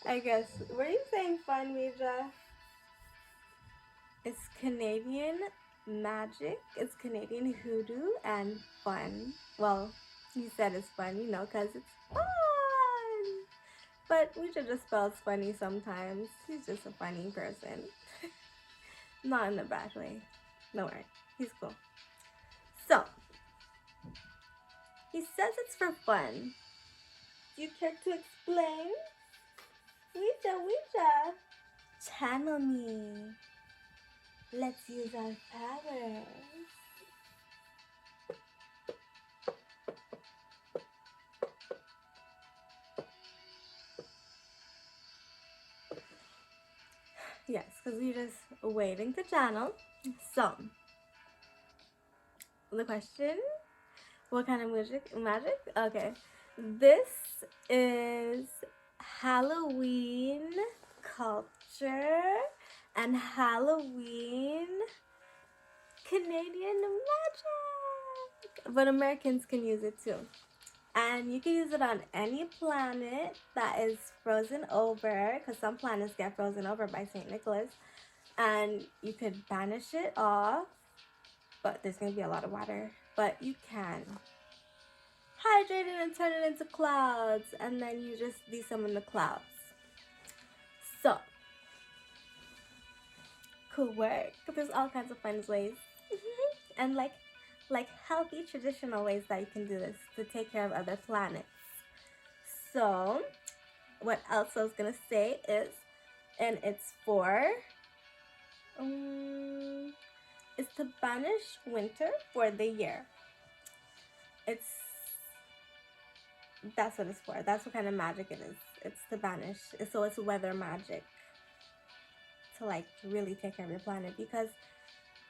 I guess, were you saying fun, Ouija? It's Canadian magic, it's Canadian hoodoo, and fun. Well, he said it's fun, you know, because it's fun. But Ouija just spells funny sometimes. He's just a funny person. Not in a bad way. Don't worry, he's cool. So, he says it's for fun. Do you care to explain? Ouija, channel me. Let's use our powers. Yes, because we're just waiting to channel. So, the question, what kind of magic? Okay. This is Halloween culture and Halloween Canadian magic. But Americans can use it too. And you can use it on any planet that is frozen over, because some planets get frozen over by St. Nicholas. And you could banish it off, but there's going to be a lot of water. But you can hydrate it and turn it into clouds, and then you just de-summon the clouds. So, cool work. There's all kinds of fun ways. And like healthy traditional ways that you can do this to take care of other planets. So, what else I was going to say is, and it's for, it's to banish winter for the year. That's what it's for. That's what kind of magic it is. It's to banish. So it's weather magic. To like really take care of your planet. Because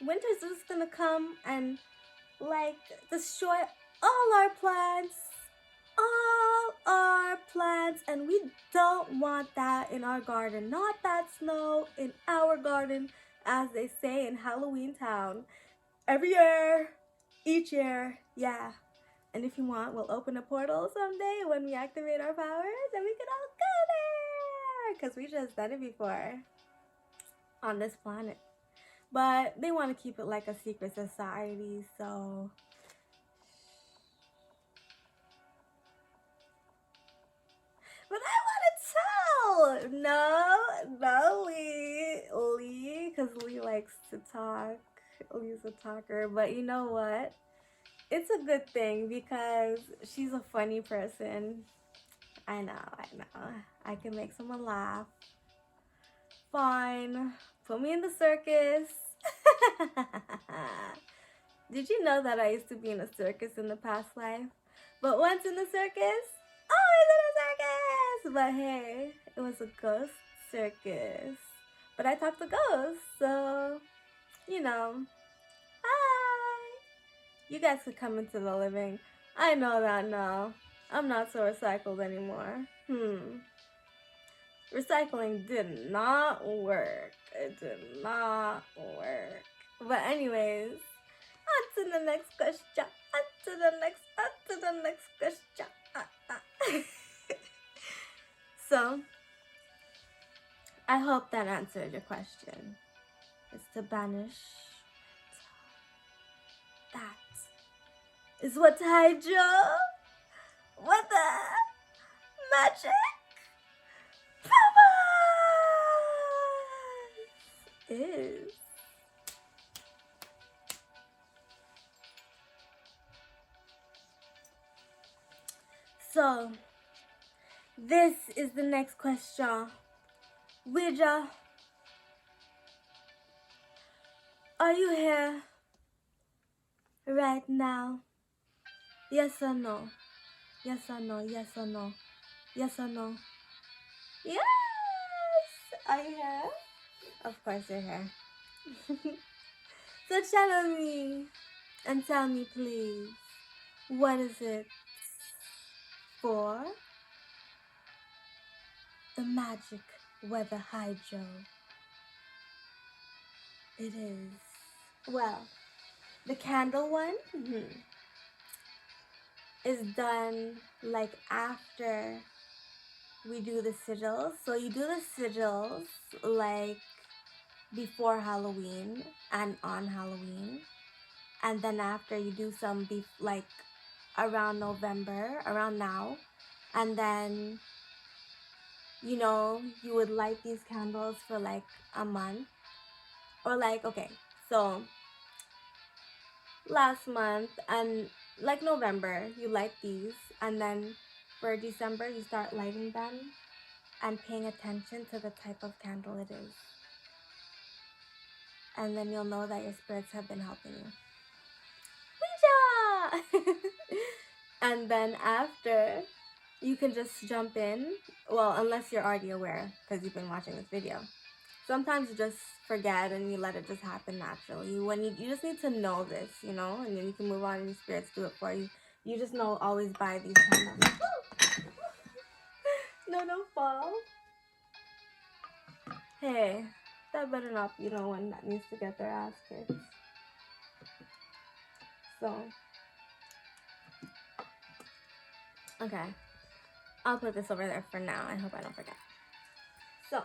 winter's just gonna come and like destroy all our plants. All our plants. And we don't want that in our garden. Not that snow in our garden, as they say in Halloween Town. Every year. Each year. Yeah. And if you want, we'll open a portal someday when we activate our powers and we can all go there. Because we just done it before on this planet. But they want to keep it like a secret society, so... But I want to tell! No, Lee, because Lee likes to talk. Lee's a talker, but you know what? It's a good thing because she's a funny person. I know. I can make someone laugh. Fine. Put me in the circus. Did you know that I used to be in a circus in the past life? But once in the circus, always in a circus! But hey, it was a ghost circus. But I talked to ghosts, so, you know. Hi! You guys could come into the living. I know that now. I'm not so recycled anymore. Recycling did not work. It did not work. But anyways, on to the next question. On to the next question. So, I hope that answered your question. It's to banish. That is what Hydro, what the magic is. So, this is the next question. Ouija, are you here right now? Yes or no? Yes or no? Yes or no? Yes or no? Yes! Are you here? Of course you're here. So channel me and tell me, please, what is it for? The magic weather hydro. It is. Well, the candle one is done like after we do the sigils. So you do the sigils like before Halloween and on Halloween, and then after you do some like around November, around now, and then you know you would light these candles for like a month, or like, okay, so last month and like November you light these, and then for December you start lighting them and paying attention to the type of candle it is. And then you'll know that your spirits have been helping you. Ouija! And then after, you can just jump in. Well, unless you're already aware, because you've been watching this video. Sometimes you just forget and you let it just happen naturally. When you just need to know this, you know? And then you can move on and your spirits do it for you. You just know, always buy these candles. No, don't fall. Hey. That better not be the one that needs to get their ass kicked. So, okay. I'll put this over there for now. I hope I don't forget. So.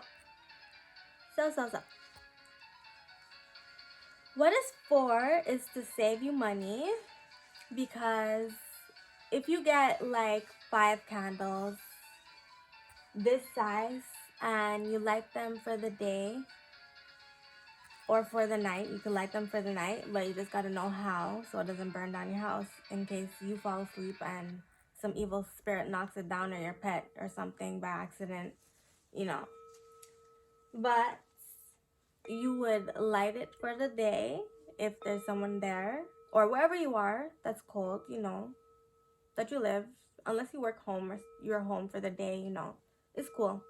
What is for is to save you money, because if you get like 5 candles this size and you light them for the day, or for the night, you can light them for the night, but you just gotta know how so it doesn't burn down your house in case you fall asleep and some evil spirit knocks it down, or your pet or something by accident, you know. But you would light it for the day if there's someone there, or wherever you are that's cold, you know, that you live, unless you work home or you're home for the day, you know. It's cool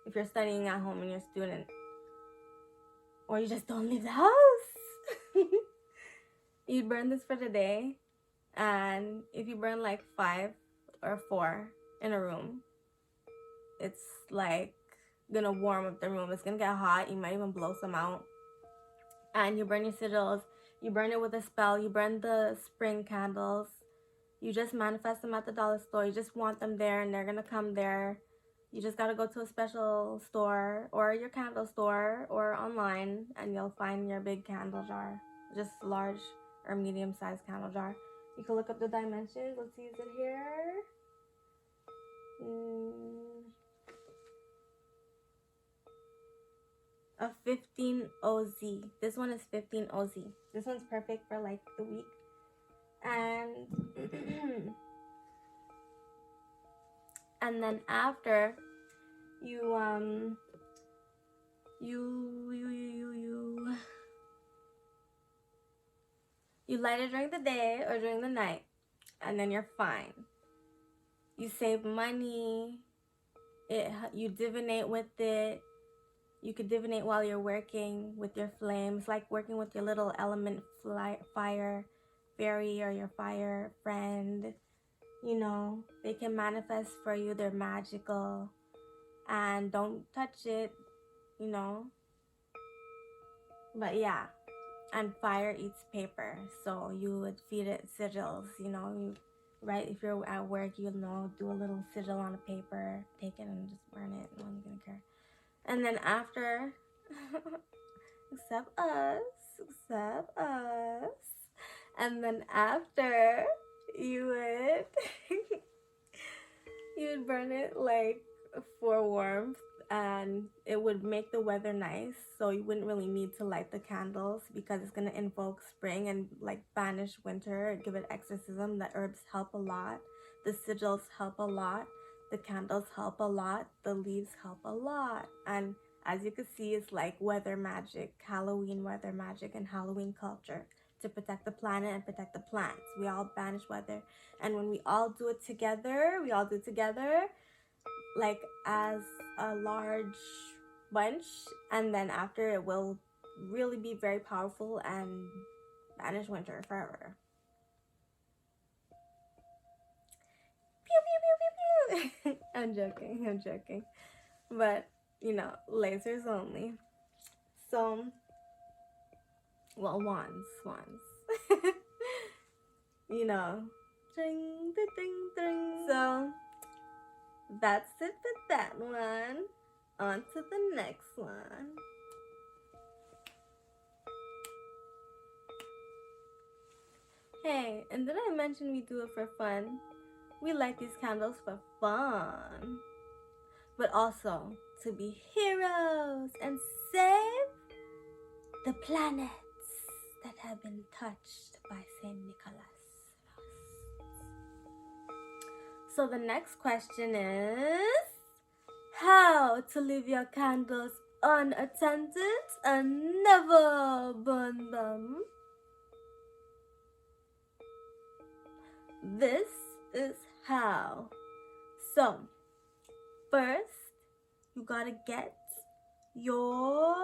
if you're studying at home and you're a student. Or you just don't leave the house. You burn this for the day. And if you burn like 5 or 4 in a room, it's like gonna warm up the room. It's gonna get hot. You might even blow some out. And you burn your sigils. You burn it with a spell. You burn the spring candles. You just manifest them at the dollar store. You just want them there and they're gonna come there. You just gotta go to a special store or your candle store or online and you'll find your big candle jar. Just large or medium-sized candle jar. You can look up the dimensions. Let's use it here. A 15 OZ. This one is 15 OZ. This one's perfect for like the week. And and then after you light it during the day or during the night, and then you're fine. You save money. You divinate with it. You could divinate while you're working with your flames, like working with your little element fire fairy or your fire friend. You know, they can manifest for you. They're magical. And don't touch it, you know. But yeah. And fire eats paper. So you would feed it sigils, you know. Right? If you're at work, you know, do a little sigil on a paper. Take it and just burn it. No one's going to care. And then after, except us. And then after, you would burn it like for warmth, and it would make the weather nice. So you wouldn't really need to light the candles because it's gonna invoke spring and like banish winter, give it exorcism. The herbs help a lot. The sigils help a lot. The candles help a lot. The leaves help a lot. And as you can see, it's like weather magic, Halloween weather magic, and Halloween culture to protect the planet and protect the plants. We all banish weather. And when we all do it together, like as a large bunch, and then after it will really be very powerful and banish winter forever. I'm joking. But, you know, lasers only. So, well, wands. You know. Ding, ding, ding, ding. So, that's it for that one. On to the next one. Hey, and did I mention we do it for fun? We light these candles for fun, but also to be heroes and save the planets that have been touched by Saint Nicholas. So the next question is how to leave your candles unattended and never burn them. This is how. So, first, you gotta get your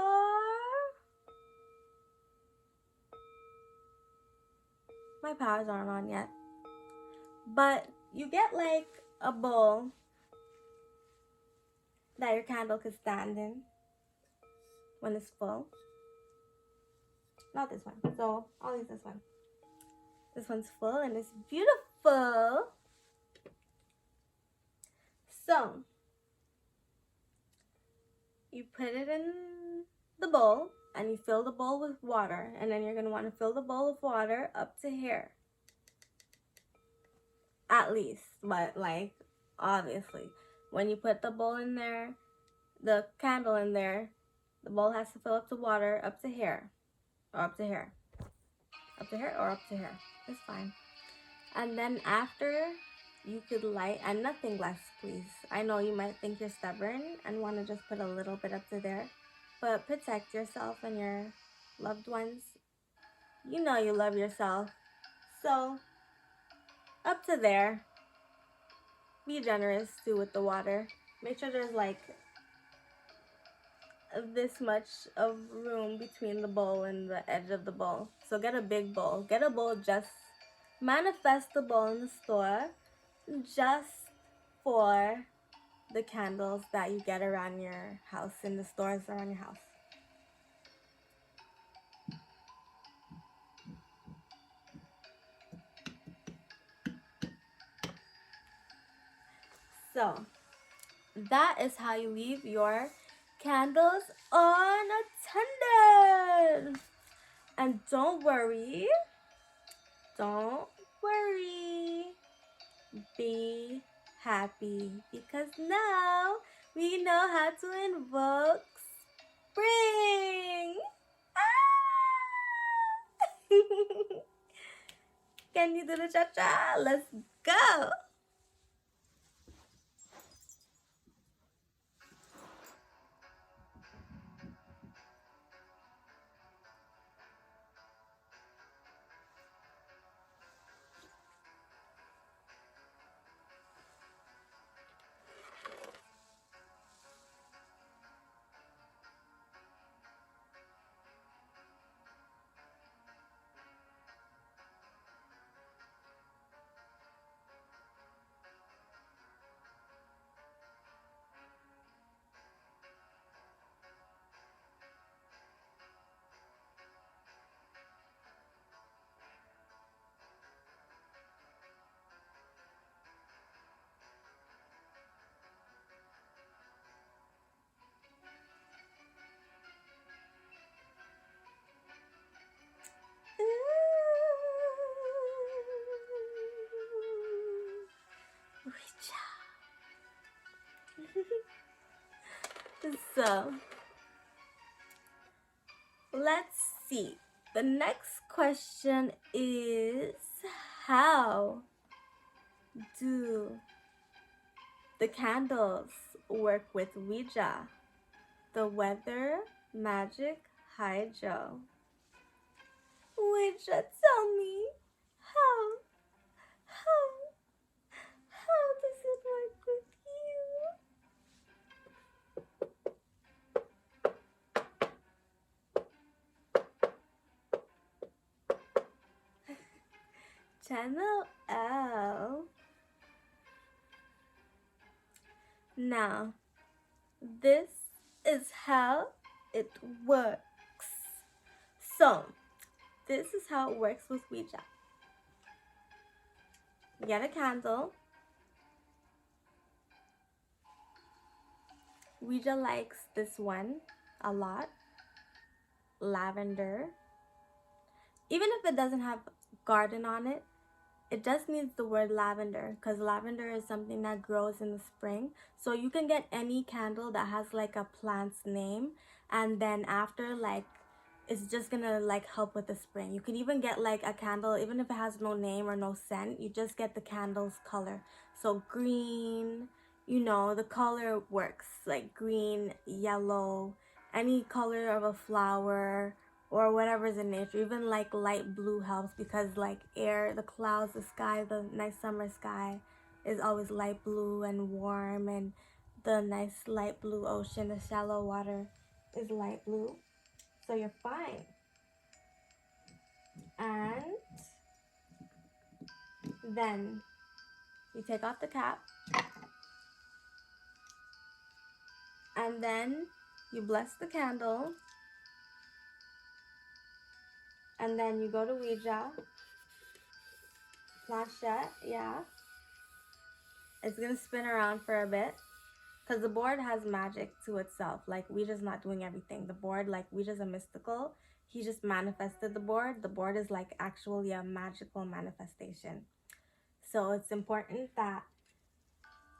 my powers aren't on yet. But you get like a bowl that your candle could stand in when it's full. Not this one. So I'll use this one. This one's full and it's beautiful. So you put it in the bowl and you fill the bowl with water, and then you're going to want to fill the bowl with water up to here. At least, but like obviously when you put the bowl in there, the candle in there, the bowl has to fill up the water up to here, or up to here, up to here, or up to here. It's fine. And then after, you could light, and nothing less, please. I know you might think you're stubborn and want to just put a little bit up to there, but protect yourself and your loved ones. You know you love yourself, so up to there. Be generous too with the water. Make sure there's like this much of room between the bowl and the edge of the bowl. So get a big bowl. Get a bowl, just manifest the bowl in the store just for the candles that you get around your house, in the stores around your house. So that is how you leave your candles unattended. And don't worry, be happy, because now we know how to invoke spring. Ah! Can you do the cha-cha? Let's go. So, let's see. The next question is, how do the candles work with Ouija, the weather magic hydro? Ouija, tell me, how does it work with you? Channel L. Now, this is how it works. So, this is how it works with Ouija. Get a candle. Ouija likes this one a lot. Lavender. Even if it doesn't have garden on it, it just needs the word lavender, because lavender is something that grows in the spring. So you can get any candle that has like a plant's name, and then after, like, it's just gonna like help with the spring. You can even get like a candle, even if it has no name or no scent, you just get the candle's color. So green, you know, the color works, like green, yellow, any color of a flower or whatever's in nature. Even like light blue helps, because like air, the clouds, the sky, the nice summer sky is always light blue and warm, and the nice light blue ocean, the shallow water is light blue. So you're fine. And then you take off the cap, and then you bless the candle, and then you go to Ouija, planchette, yeah. It's gonna spin around for a bit, because the board has magic to itself. Like, Ouija's not doing everything. The board, like, Ouija's a mystical. He just manifested the board. The board is like actually a magical manifestation. So it's important that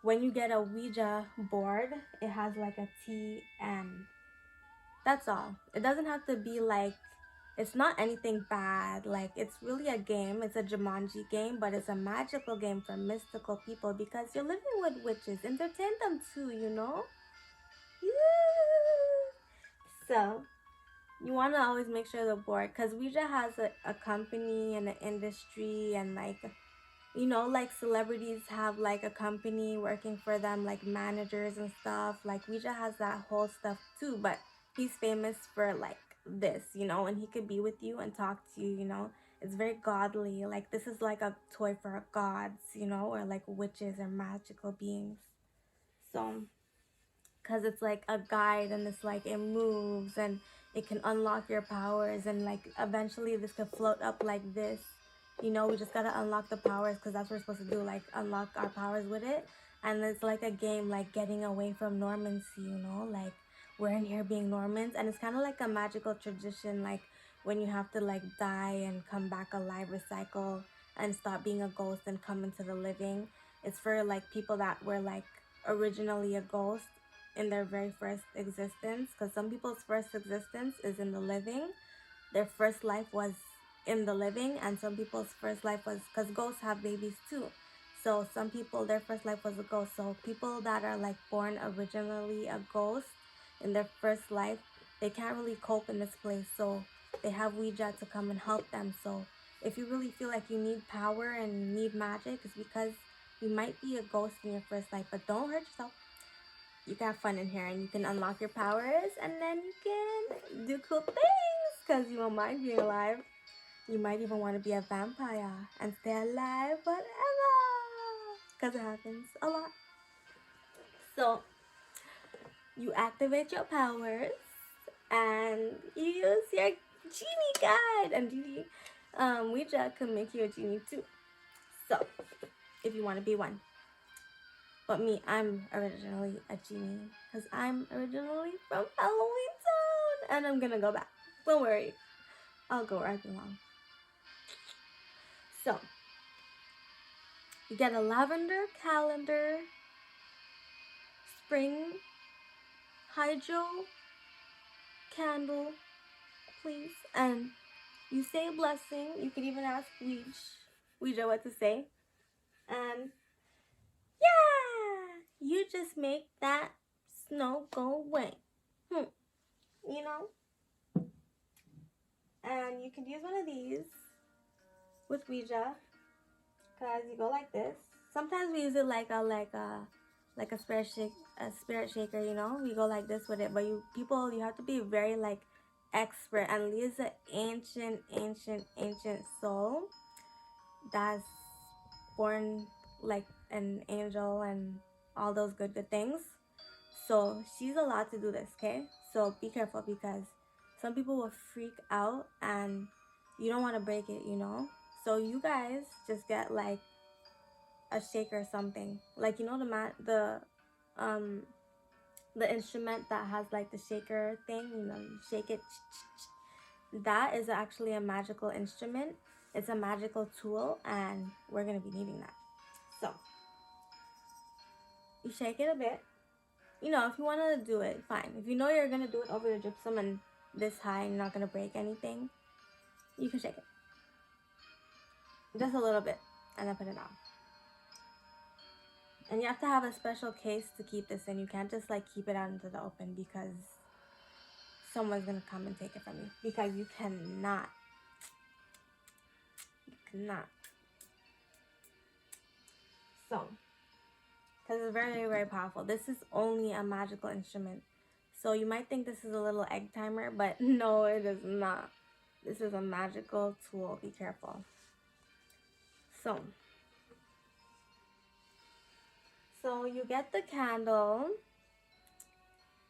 when you get a Ouija board, it has like a TM. That's all. It doesn't have to be like, it's not anything bad. Like, it's really a game. It's a Jumanji game, but it's a magical game for mystical people, because you're living with witches. Entertain them too, you know? Yeah. So, you want to always make sure the board, because Ouija has a company and an industry, and like, you know, like celebrities have like a company working for them, like managers and stuff. Like, Ouija has that whole stuff too, but he's famous for like this, you know, and he could be with you and talk to you, you know. It's very godly. Like, this is like a toy for gods, you know, or like witches or magical beings. So, because it's like a guide, and it's like it moves and it can unlock your powers, and like eventually this could float up like this You know, we just gotta unlock the powers, because that's what we're supposed to do, like unlock our powers with it. And it's like a game, like getting away from normancy, you know, like we're in here being Normans, and it's kind of like a magical tradition, like when you have to like die and come back alive, recycle, and stop being a ghost and come into the living. It's for like people that were like originally a ghost in their very first existence, because some people's first existence is in the living. Their first life was in the living, and some people's first life was, because ghosts have babies too, so some people, their first life was a ghost. So people that are like born originally a ghost in their first life, they can't really cope in this place, so they have Ouija to come and help them. So if you really feel like you need power and you need magic, it's because you might be a ghost in your first life. But don't hurt yourself. You can have fun in here, and you can unlock your powers, and then you can do cool things, because you won't mind being alive. You might even want to be a vampire and stay alive forever, because it happens a lot. So you activate your powers, and you use your genie guide, and genie Ouija can make you a genie too, so if you want to be one. But me, I'm originally a genie, because I'm originally from Halloween Town, and I'm gonna go back. Don't worry, I'll go where I belong. So you get a lavender calendar, spring hydro candle, please, and you say a blessing. You could even ask Ouija what to say, and yeah, you just make that snow go away. You know, and you can use one of these with Ouija, because you go like this. Sometimes we use it like a spirit shaker, you know. We go like this with it, but you have to be very like expert. And Leah's an ancient soul that's born like an angel and all those good things. So she's allowed to do this, okay? So be careful, because some people will freak out and you don't want to break it, you know. So you guys just get like a shaker or something, like, you know, the instrument that has like the shaker thing, you know, you shake it. That is actually a magical instrument. It's a magical tool, and we're gonna be needing that. So you shake it a bit. You know, if you want to do it, fine. If you know you're gonna do it over the gypsum and this high and you're not gonna break anything, you can shake it just a little bit and then put it down. And you have to have a special case to keep this in. You can't just like keep it out into the open, because someone's gonna come and take it from you, because you cannot. So, because it's very, very powerful. This is only a magical instrument. So you might think this is a little egg timer, but no, it is not. This is a magical tool. Be careful. So you get the candle,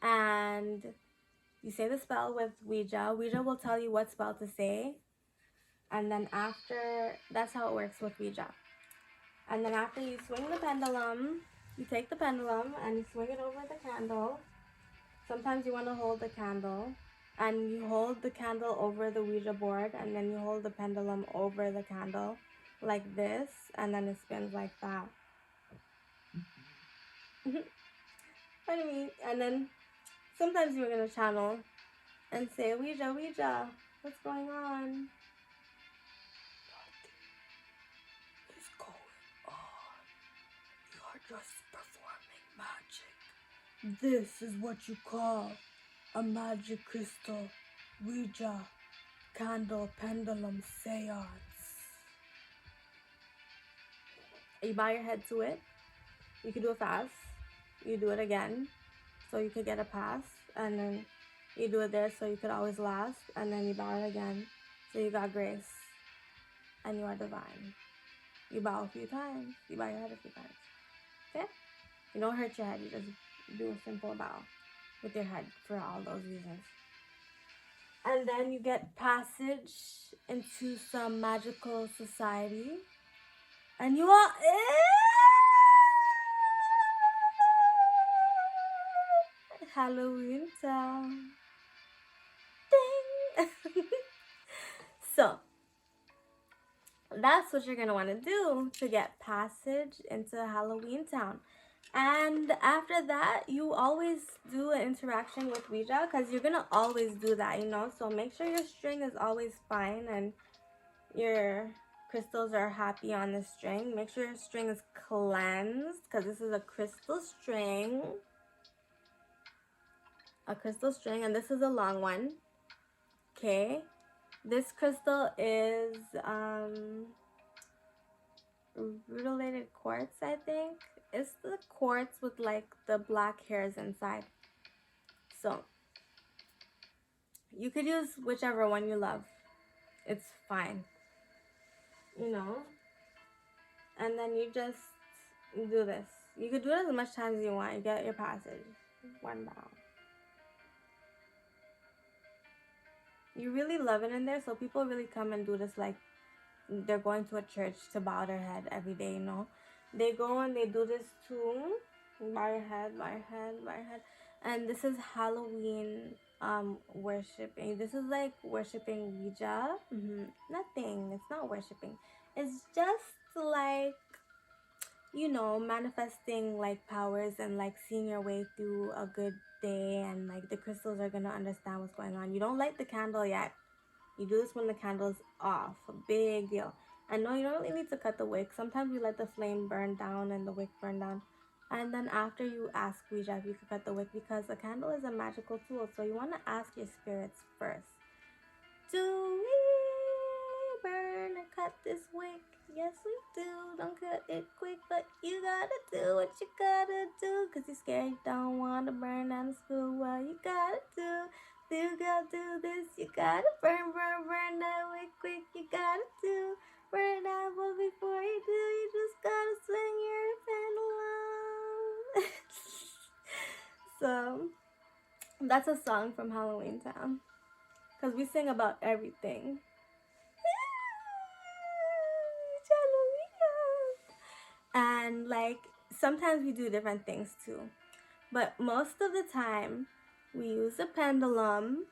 and you say the spell with Ouija. Ouija will tell you what spell to say. And then after, that's how it works with Ouija. And then after you swing the pendulum, you take the pendulum and you swing it over the candle. Sometimes you want to hold the candle, and you hold the candle over the Ouija board, and then you hold the pendulum over the candle like this, and then it spins like that. What do you mean? And then sometimes you're going to channel and say, Ouija, Ouija, what's going on? Nothing is going on. You're just performing magic. This is what you call a magic crystal, Ouija, candle, pendulum, seance. You bow your head to it. You can do it fast. You do it again, so you could get a pass, and then you do it there, so you could always last, and then you bow it again, so you got grace, and you are divine. You bow a few times. You bow your head a few times. Okay? You don't hurt your head. You just do a simple bow with your head for all those reasons. And then you get passage into some magical society. And you are in Halloween Town. Ding! So, that's what you're going to want to do to get passage into Halloween Town. And after that, you always do an interaction with Ouija, because you're going to always do that, you know. So make sure your string is always fine and your crystals are happy on the string. Make sure your string is cleansed, because this is a crystal string. A crystal string, and this is a long one. Okay. This crystal is rutilated quartz, I think. It's the quartz with like the black hairs inside. So you could use whichever one you love. It's fine. You know? And then you just do this. You could do it as much times as you want. You get your passage. One down. You really love it in there, so people really come and do this like they're going to a church to bow their head every day, you know. They go and they do this too. Bow your head, bow your head, bow your head. And this is Halloween worshiping. This is like worshiping Ouija. Nothing. It's not worshiping. It's just like, you know, manifesting like powers and like seeing your way through a good day, and like the crystals are gonna understand what's going on. You don't light the candle yet. You do this when the candle's off. A big deal. And no, you don't really need to cut the wick. Sometimes we let the flame burn down and the wick burn down. And then after you ask Ouija if you could cut the wick, because a candle is a magical tool. So you want to ask your spirits first. Do we burn and cut this wick? Yes, we do. Don't cut it quick, but you gotta do what you gotta do. Cause you're scared you don't want to burn down the school. Well, you gotta do. You gotta do this. You gotta burn that wick quick. You gotta do. Burn that but before you do, you just gotta swing your pendulum. So, that's a song from Halloween Town. Because we sing about everything. And like sometimes we do different things too. But most of the time we use a pendulum,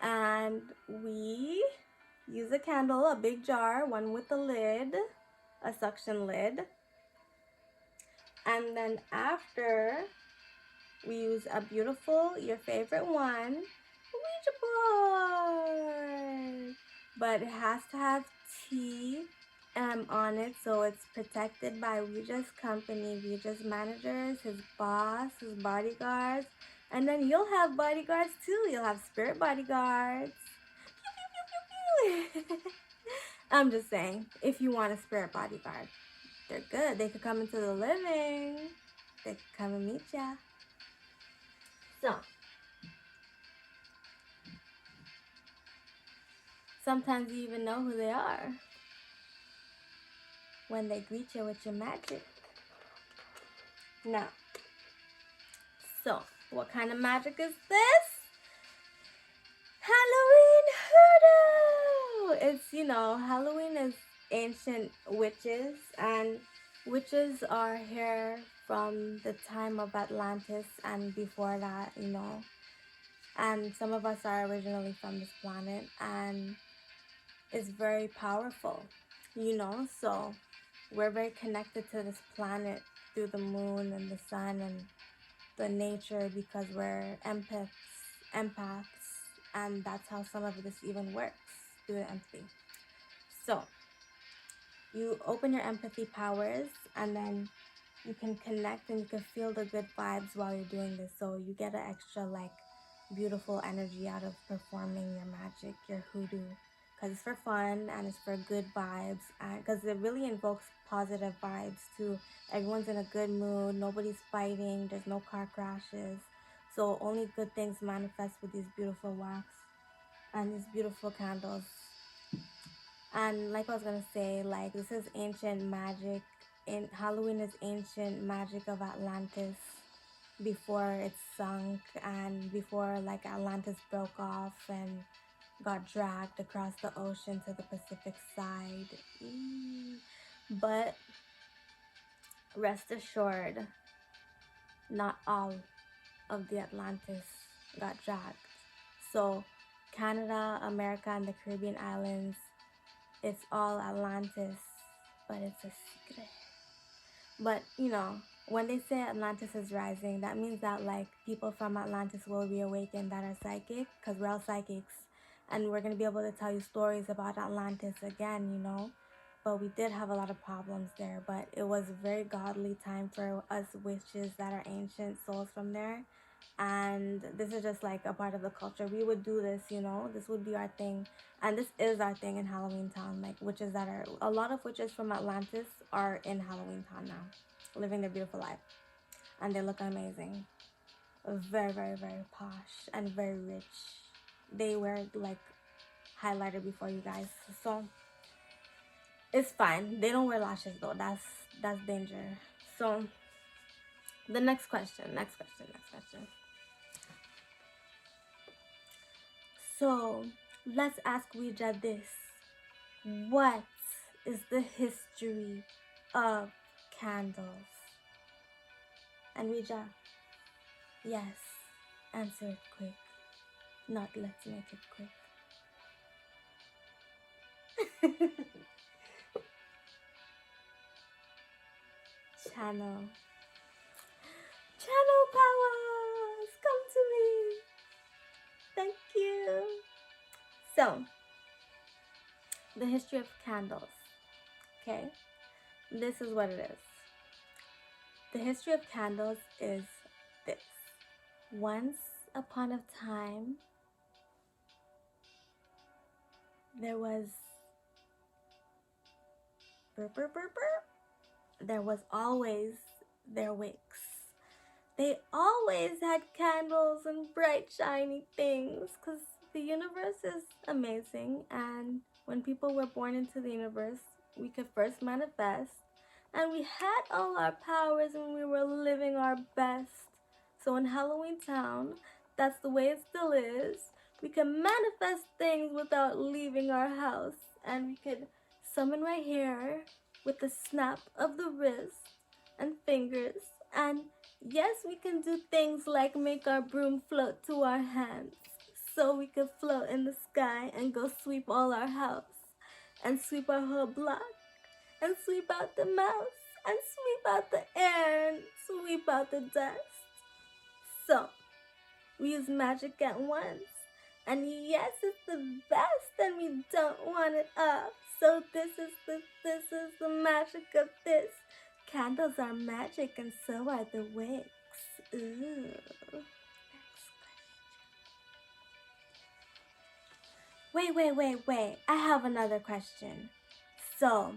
and we use a candle, a big jar, one with a lid, a suction lid. And then after, we use a beautiful, your favorite one, Ouija board. But it has to have T on it, so it's protected by Ouija's company, Ouija's managers, his boss, his bodyguards. And then you'll have bodyguards too. You'll have spirit bodyguards. I'm just saying, if you want a spirit bodyguard, they're good. They could come into the living. They could come and meet ya. So, sometimes you even know who they are when they greet you with your magic. Now, so what kind of magic is this? Halloween hoodoo! It's, you know, Halloween is ancient witches, and witches are here from the time of Atlantis and before that, you know. And some of us are originally from this planet, and it's very powerful, you know. So we're very connected to this planet through the moon and the sun and the nature, because we're empaths, and that's how some of this even works, through the empathy. So you open your empathy powers, and then you can connect and you can feel the good vibes while you're doing this. So you get an extra like beautiful energy out of performing your magic, your hoodoo, because it's for fun and it's for good vibes, and because it really invokes positive vibes too. Everyone's in a good mood, nobody's fighting, there's no car crashes, so only good things manifest with these beautiful wax and these beautiful candles. And like I was gonna say, like, this is ancient magic. Halloween is ancient magic of Atlantis, before it sunk and before like Atlantis broke off, and got dragged across the ocean to the Pacific side. But rest assured, not all of the Atlantis got dragged. So Canada, America, and the Caribbean islands, it's all Atlantis, but it's a secret. But you know, when they say Atlantis is rising, that means that like people from Atlantis will reawaken that are psychic, because we're all psychics, and we're gonna be able to tell you stories about Atlantis again, you know. But we did have a lot of problems there, but it was a very godly time for us witches that are ancient souls from there. And this is just like a part of the culture. We would do this, you know, this would be our thing. And this is our thing in Halloween Town. Like witches that are, a lot of witches from Atlantis are in Halloween Town now, living their beautiful life. And they look amazing. Very, very, very posh and very rich. They wear like highlighter before you guys. So it's fine. They don't wear lashes though. That's danger. So the next question. So let's ask Ouija this. What is the history of candles? And Ouija, yes, answer it quick. Not let's make it quick. Channel powers, come to me. Thank you. So, the history of candles. Okay, this is what it is. The history of candles is this. Once upon a time, there was there was always their wicks. They always had candles and bright shiny things, because the universe is amazing, and when people were born into the universe, we could first manifest, and we had all our powers and we were living our best. So in Halloween Town, that's the way it still is. We can manifest things without leaving our house, and we could summon right here with the snap of the wrist and fingers. And yes, we can do things like make our broom float to our hands, so we could float in the sky and go sweep all our house, and sweep our whole block, and sweep out the mouse, and sweep out the air, and sweep out the dust. So we use Magickal once, and yes, it's the best, and we don't want it off. So this is the magic of this. Candles are magic, and so are the wicks. Ooh. Next question. Wait. I have another question. So,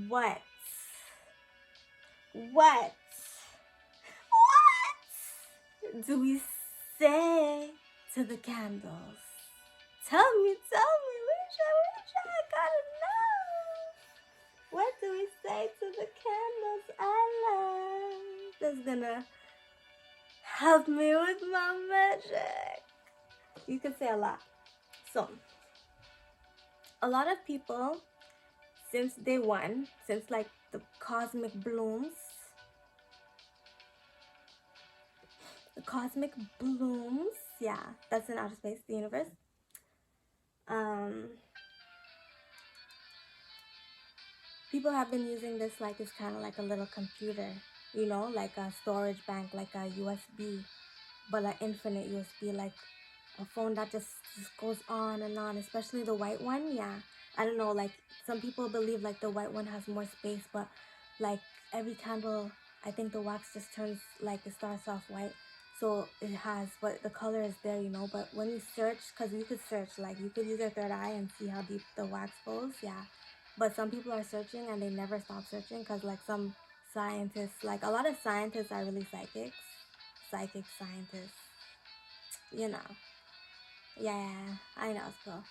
what do we say to the candles? Tell me, which I gotta know. What do we say to the candles I love? That's gonna help me with my magic. You can say a lot. So, a lot of people, since day one, since like the cosmic blooms, yeah, that's in outer space, the universe. People have been using this like it's kind of like a little computer, you know, like a storage bank, like a USB, but like infinite USB, like a phone that just goes on and on, especially the white one. Yeah, I don't know, like some people believe like the white one has more space, but like every candle, I think the wax just turns, like it starts off white, so it has, but the color is there, you know. But when you search, because you could search, like you could use your third eye and see how deep the wax goes. Yeah, but some people are searching and they never stop searching, because like some scientists, like a lot of scientists are really psychic scientists, you know. Yeah, I know, it's cool.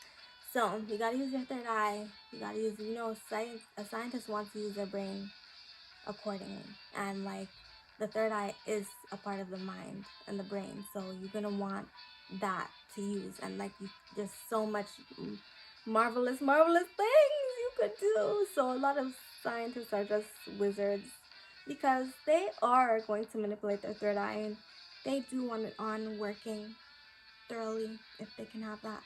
So you gotta use your third eye. You gotta use, a scientist wants to use their brain accordingly. And like the third eye is a part of the mind and the brain, so you're gonna want that to use. And like there's so much marvelous things you could do. So a lot of scientists are just wizards because they are going to manipulate their third eye, and they do want it on working thoroughly if they can have that.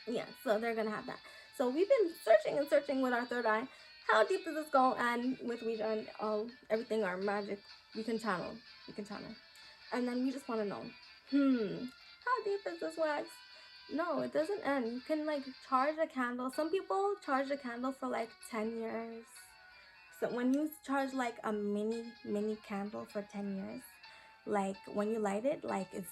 Yeah, so they're gonna have that. So we've been searching and searching with our third eye. How deep does this go? And with Ouija and all everything, our magic, we can channel. And then we just want to know, how deep is this wax? No, it doesn't end. You can like charge a candle. Some people charge a candle for like 10 years. So when you charge like a mini candle for 10 years, like when you light it, like it's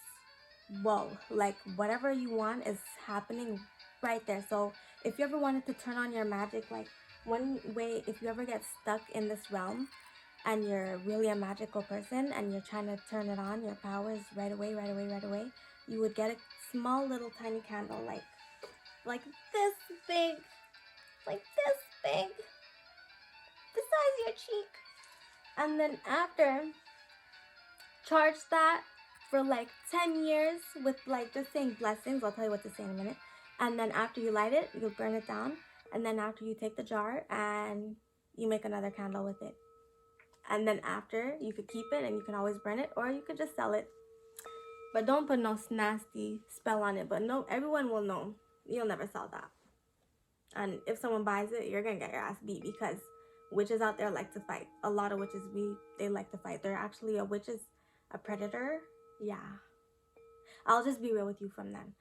whoa, like whatever you want is happening right there. So if you ever wanted to turn on your magic, like one way, if you ever get stuck in this realm and you're really a magical person and you're trying to turn it on, your powers right away, you would get a small little tiny candle like this big, the size of your cheek. And then after, charge that for like 10 years with like just saying blessings. I'll tell you what to say in a minute. And then after you light it, you'll burn it down. And then after you take the jar and you make another candle with it. And then after, you could keep it and you can always burn it, or you could just sell it. But don't put no nasty spell on it. But no, everyone will know. You'll never sell that. And if someone buys it, you're going to get your ass beat, because witches out there like to fight. A lot of witches, they like to fight. They're actually, a witch is a predator. Yeah. I'll just be real with you from then.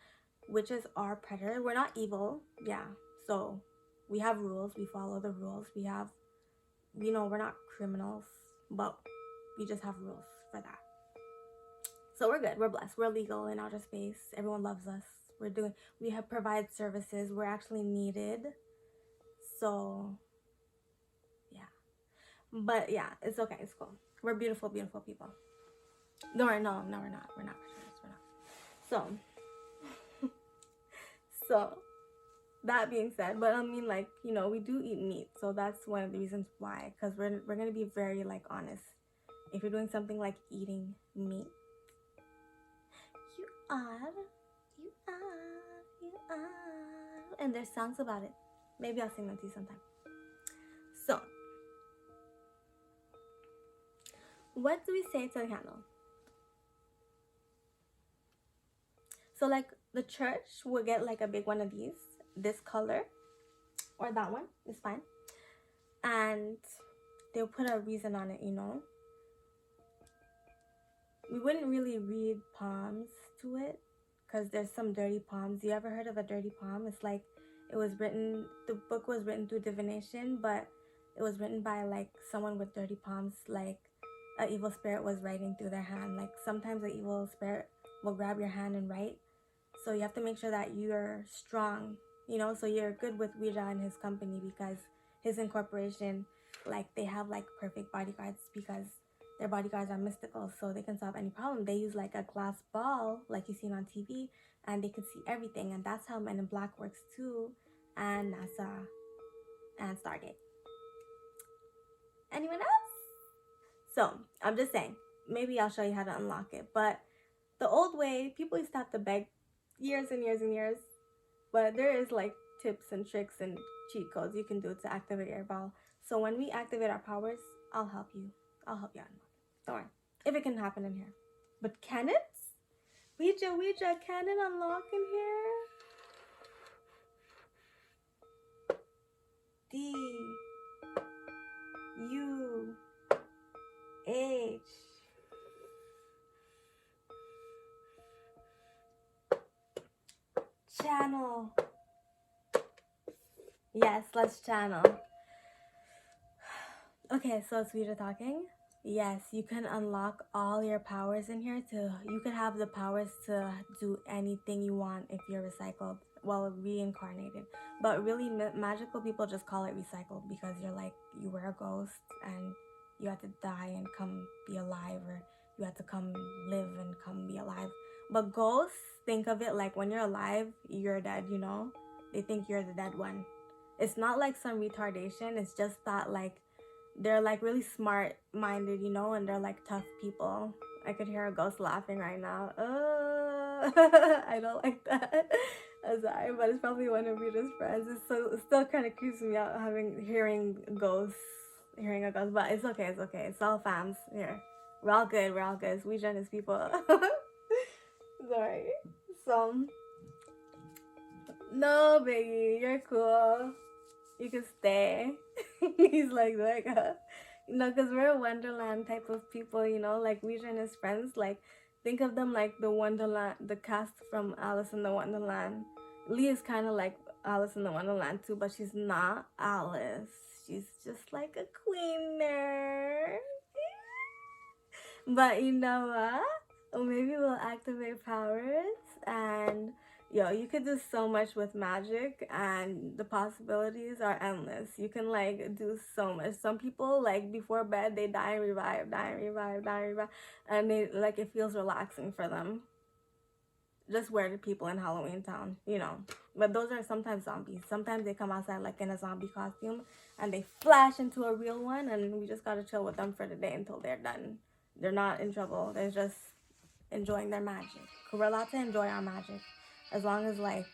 Witches are predators. We're not evil. Yeah. So we have rules. We follow the rules. We have, we're not criminals, but we just have rules for that. So we're good. We're blessed. We're legal in outer space. Everyone loves us. We have provide services. We're actually needed. So yeah. But yeah, it's okay. It's cool. We're beautiful people. No, we're not. We're not. So that being said, but I mean, like, we do eat meat, so that's one of the reasons why, because we're gonna be very like honest. If you're doing something like eating meat, you are, and there's songs about it. Maybe I'll sing them to you sometime. So, what do we say to the candle? So like the church will get like a big one of these, this color, or that one is fine, and they'll put a reason on it. We wouldn't really read palms to it, because there's some dirty palms. You ever heard of a dirty palm? It's like the book was written through divination, but it was written by like someone with dirty palms, like an evil spirit was writing through their hand. Like sometimes an evil spirit will grab your hand and write. So you have to make sure that you're strong, so you're good with Ouija and his company, because his incorporation, like they have like perfect bodyguards, because their bodyguards are mystical, so they can solve any problem. They use like a glass ball like you've seen on TV, and they can see everything. And that's how Men in Black works too, and NASA and Stargate. Anyone else? So I'm just saying, maybe I'll show you how to unlock it. But the old way, people used to have to beg years and years, but there is like tips and tricks and cheat codes you can do to activate your ball. So when we activate our powers, I'll help you unlock it. Don't worry, if it can happen in here. But can it? Ouija, can it unlock in here? D-U-H. Channel. Yes, let's channel. Okay, so it's Ouija talking. Yes, you can unlock all your powers in here. You could have the powers to do anything you want if you're recycled, well, reincarnated. But really, magical people just call it recycled, because you were a ghost and you had to die and come be alive, or you had to come live and come be alive. But ghosts think of it like when you're alive, you're dead, They think you're the dead one. It's not like some retardation. It's just that like they're like really smart minded, you know, and they're like tough people. I could hear a ghost laughing right now. I don't like that. I'm sorry, but it's probably one of Rita's friends. It still kind of creeps me out hearing hearing a ghost, but it's okay, it's okay. It's all fams here. We're all good, we're all good. We Genesis people. Sorry. So, no, Biggie, you're cool. You can stay. He's like, you know, because we're a Wonderland type of people, you know, like Ouija and his friends. Like, think of them like the Wonderland, the cast from Alice in the Wonderland. Lee is kind of like Alice in the Wonderland too, but she's not Alice. She's just like a queen there. But you know what? Or maybe we'll activate powers and yo, you could do so much with magic and the possibilities are endless. You can like do so much. Some people like before bed they die and revive, die and revive, die and revive, and they like it feels relaxing for them. Just weird people in Halloween Town, you know. But those are sometimes zombies. Sometimes they come outside like in a zombie costume and they flash into a real one and we just gotta chill with them for the day until they're done. They're not in trouble. They're just enjoying their magic. We're allowed to enjoy our magic as long as like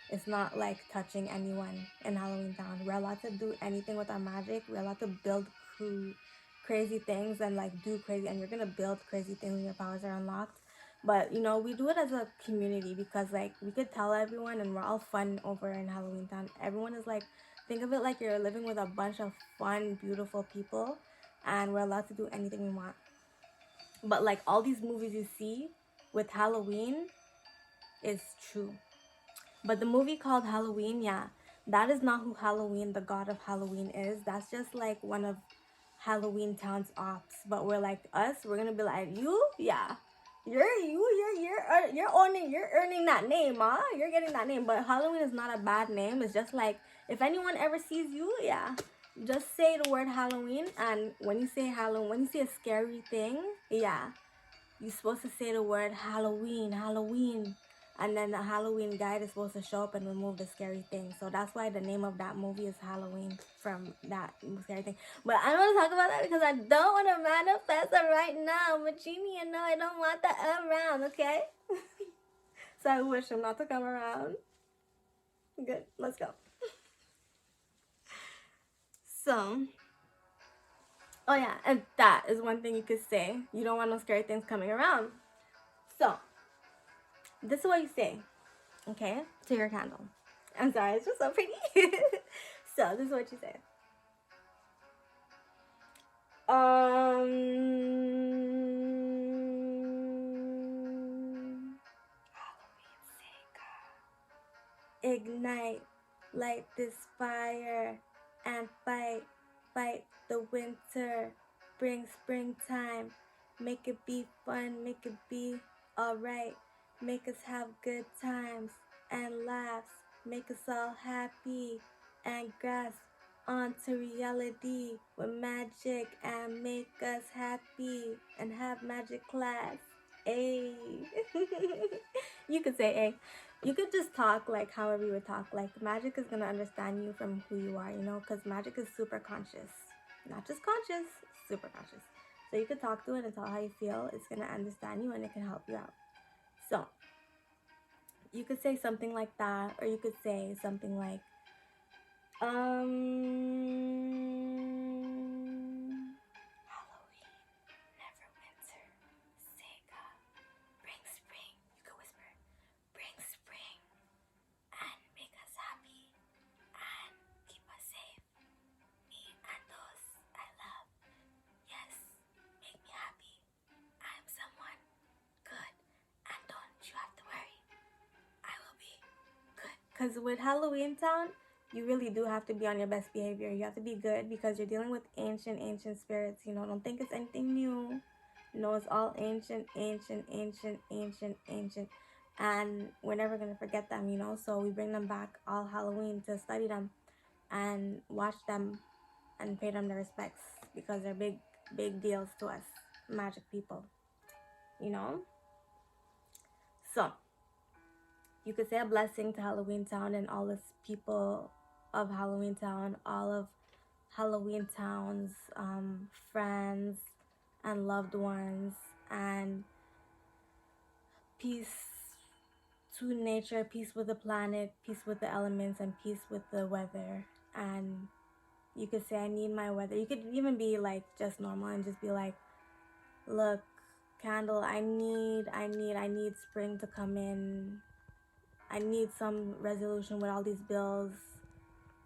it's not like touching anyone in Halloween Town. We're allowed to do anything with our magic. We're allowed to build crazy things and like do crazy, and you're gonna build crazy things when your powers are unlocked. But you know, we do it as a community because like we could tell everyone and we're all fun over in Halloween Town. Everyone is like, think of it like you're living with a bunch of fun, beautiful people and we're allowed to do anything we want. But like all these movies you see with Halloween is true. But the movie called Halloween, yeah, that is not who Halloween, the god of Halloween, is. That's just like one of Halloween Town's ops. But we're like us, we're gonna be like, you, yeah, you're earning that name, huh? You're getting that name. But Halloween is not a bad name. It's just like if anyone ever sees you, yeah, just say the word Halloween, and when you say Halloween, when you see a scary thing, yeah, you're supposed to say the word Halloween, Halloween. And then the Halloween guide is supposed to show up and remove the scary thing. So that's why the name of that movie is Halloween, from that scary thing. But I don't want to talk about that because I don't want to manifest it right now. But Genie, you know I don't want that around, okay? So I wish him not to come around. Good, let's go. So, oh yeah, and that is one thing you could say. You don't want no scary things coming around. So, this is what you say, okay, to your candle. I'm sorry, it's just so pretty. So, this is what you say. Hàlloween Saga. Ignite, light this fire, and fight the winter. Bring springtime, make it be fun, make it be alright. Make us have good times and laughs, make us all happy and grasp onto reality with magic and make us happy and have magic class. Ay. You could say ay. You could just talk like however you would talk. Like magic is gonna understand you from who you are, you know, because magic is super conscious. Not just conscious, super conscious. So you could talk to it and tell how you feel. It's gonna understand you and it can help you out. So you could say something like that, or you could say something like, Halloween, Neverwinter, Saga, bring spring. You could whisper, bring spring, and make us happy, and keep us safe. Me and those I love. Yes, make me happy. I am someone good, and don't you have to worry. I will be good. Because with Halloween Town, you really do have to be on your best behavior. You have to be good because you're dealing with ancient spirits. You know, don't think it's anything new. No, it's all ancient. And we're never going to forget them, you know. So we bring them back all Halloween to study them and watch them and pay them their respects because they're big deals to us, magic people, you know. So you could say a blessing to Halloween Town and all the people of Halloween Town, all of Halloween Town's friends and loved ones, and peace to nature, peace with the planet, peace with the elements, and peace with the weather. And you could say, I need my weather. You could even be like just normal and just be like, look, candle, I need spring to come in. I need some resolution with all these bills.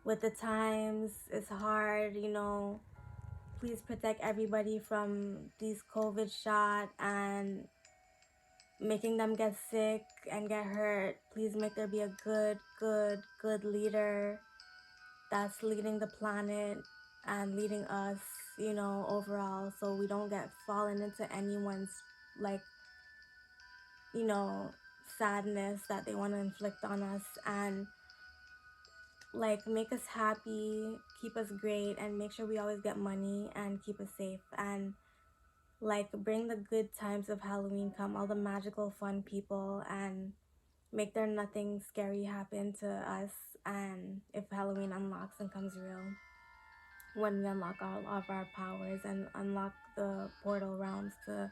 With the times, it's hard, you know. Please protect everybody from these COVID shot and making them get sick and get hurt. Please make there be a good leader that's leading the planet and leading us, you know, overall, so we don't get fallen into anyone's, like, you know, sadness that they want to inflict on us. And like make us happy, keep us great, and make sure we always get money and keep us safe. And like bring the good times of Halloween, come all the magical fun people, and make there nothing scary happen to us. And if Halloween unlocks and comes real, when we unlock all of our powers and unlock the portal realms to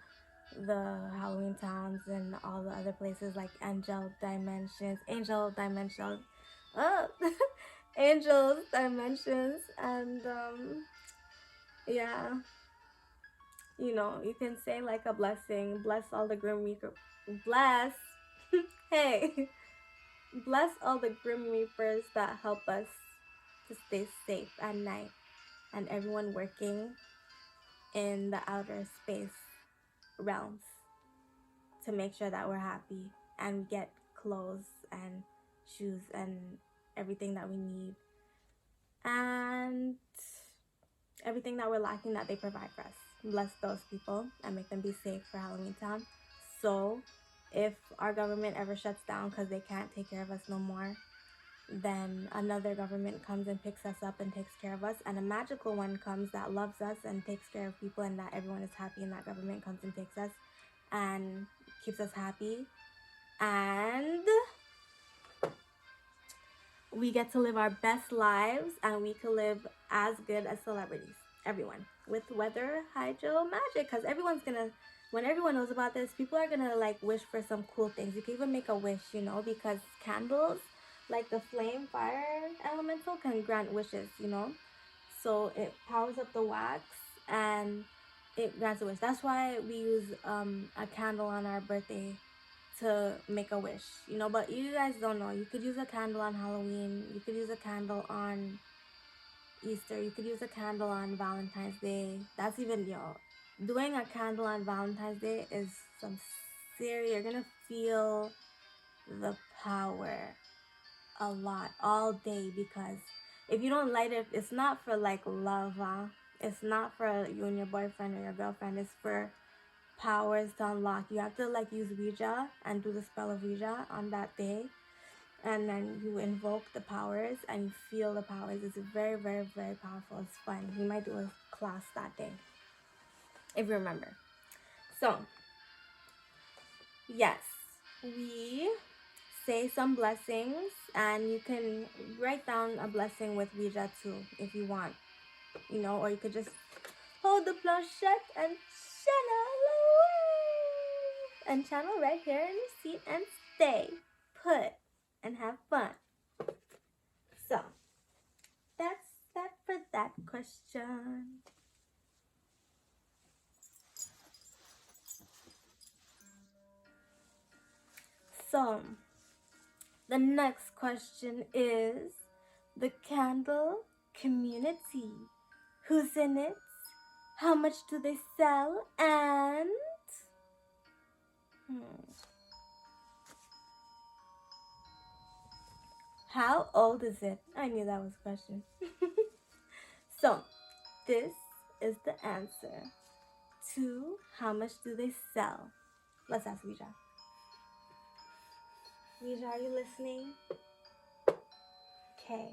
the Halloween towns and all the other places like angel dimensions, oh, angels dimensions, and yeah, you know, you can say like a blessing, bless all the grim reaper, bless, hey, bless all the grim reapers that help us to stay safe at night, and everyone working in the outer space realms to make sure that we're happy and get clothes and shoes and everything that we need, and everything that we're lacking that they provide for us. Bless those people and make them be safe for Halloween Town. So if our government ever shuts down because they can't take care of us no more, then another government comes and picks us up and takes care of us, and a magical one comes that loves us and takes care of people, and that everyone is happy, and that government comes and takes us and keeps us happy, and we get to live our best lives, and we can live as good as celebrities, everyone, with weather hydro magic, because everyone's gonna, when everyone knows about this, people are gonna like wish for some cool things. You can even make a wish, you know, because candles, like the flame fire elemental, can grant wishes, you know, so it powers up the wax and it grants a wish. That's why we use a candle on our birthday to make a wish, you know. But you guys don't know, you could use a candle on Halloween, you could use a candle on Easter, you could use a candle on Valentine's Day. That's even, yo, doing a candle on Valentine's Day is some serious, you're gonna feel the power a lot all day, because if you don't light it, it's not for like love, it's not for you and your boyfriend or your girlfriend, it's for powers to unlock. You have to like use Ouija and do the spell of Ouija on that day, and then you invoke the powers and you feel the powers. It's very powerful. It's fun. You might do a class that day if you remember. So yes, we say some blessings, and you can write down a blessing with Ouija too if you want, you know, or you could just hold the planchette and channel away, and channel right here in your seat and stay put and have fun. So that's that for that question. So the next question is the candle community. Who's in it? How much do they sell? And how old is it? I knew that was a question. So this is the answer to how much do they sell. Let's ask Ouija. Ouija, are you listening? Okay.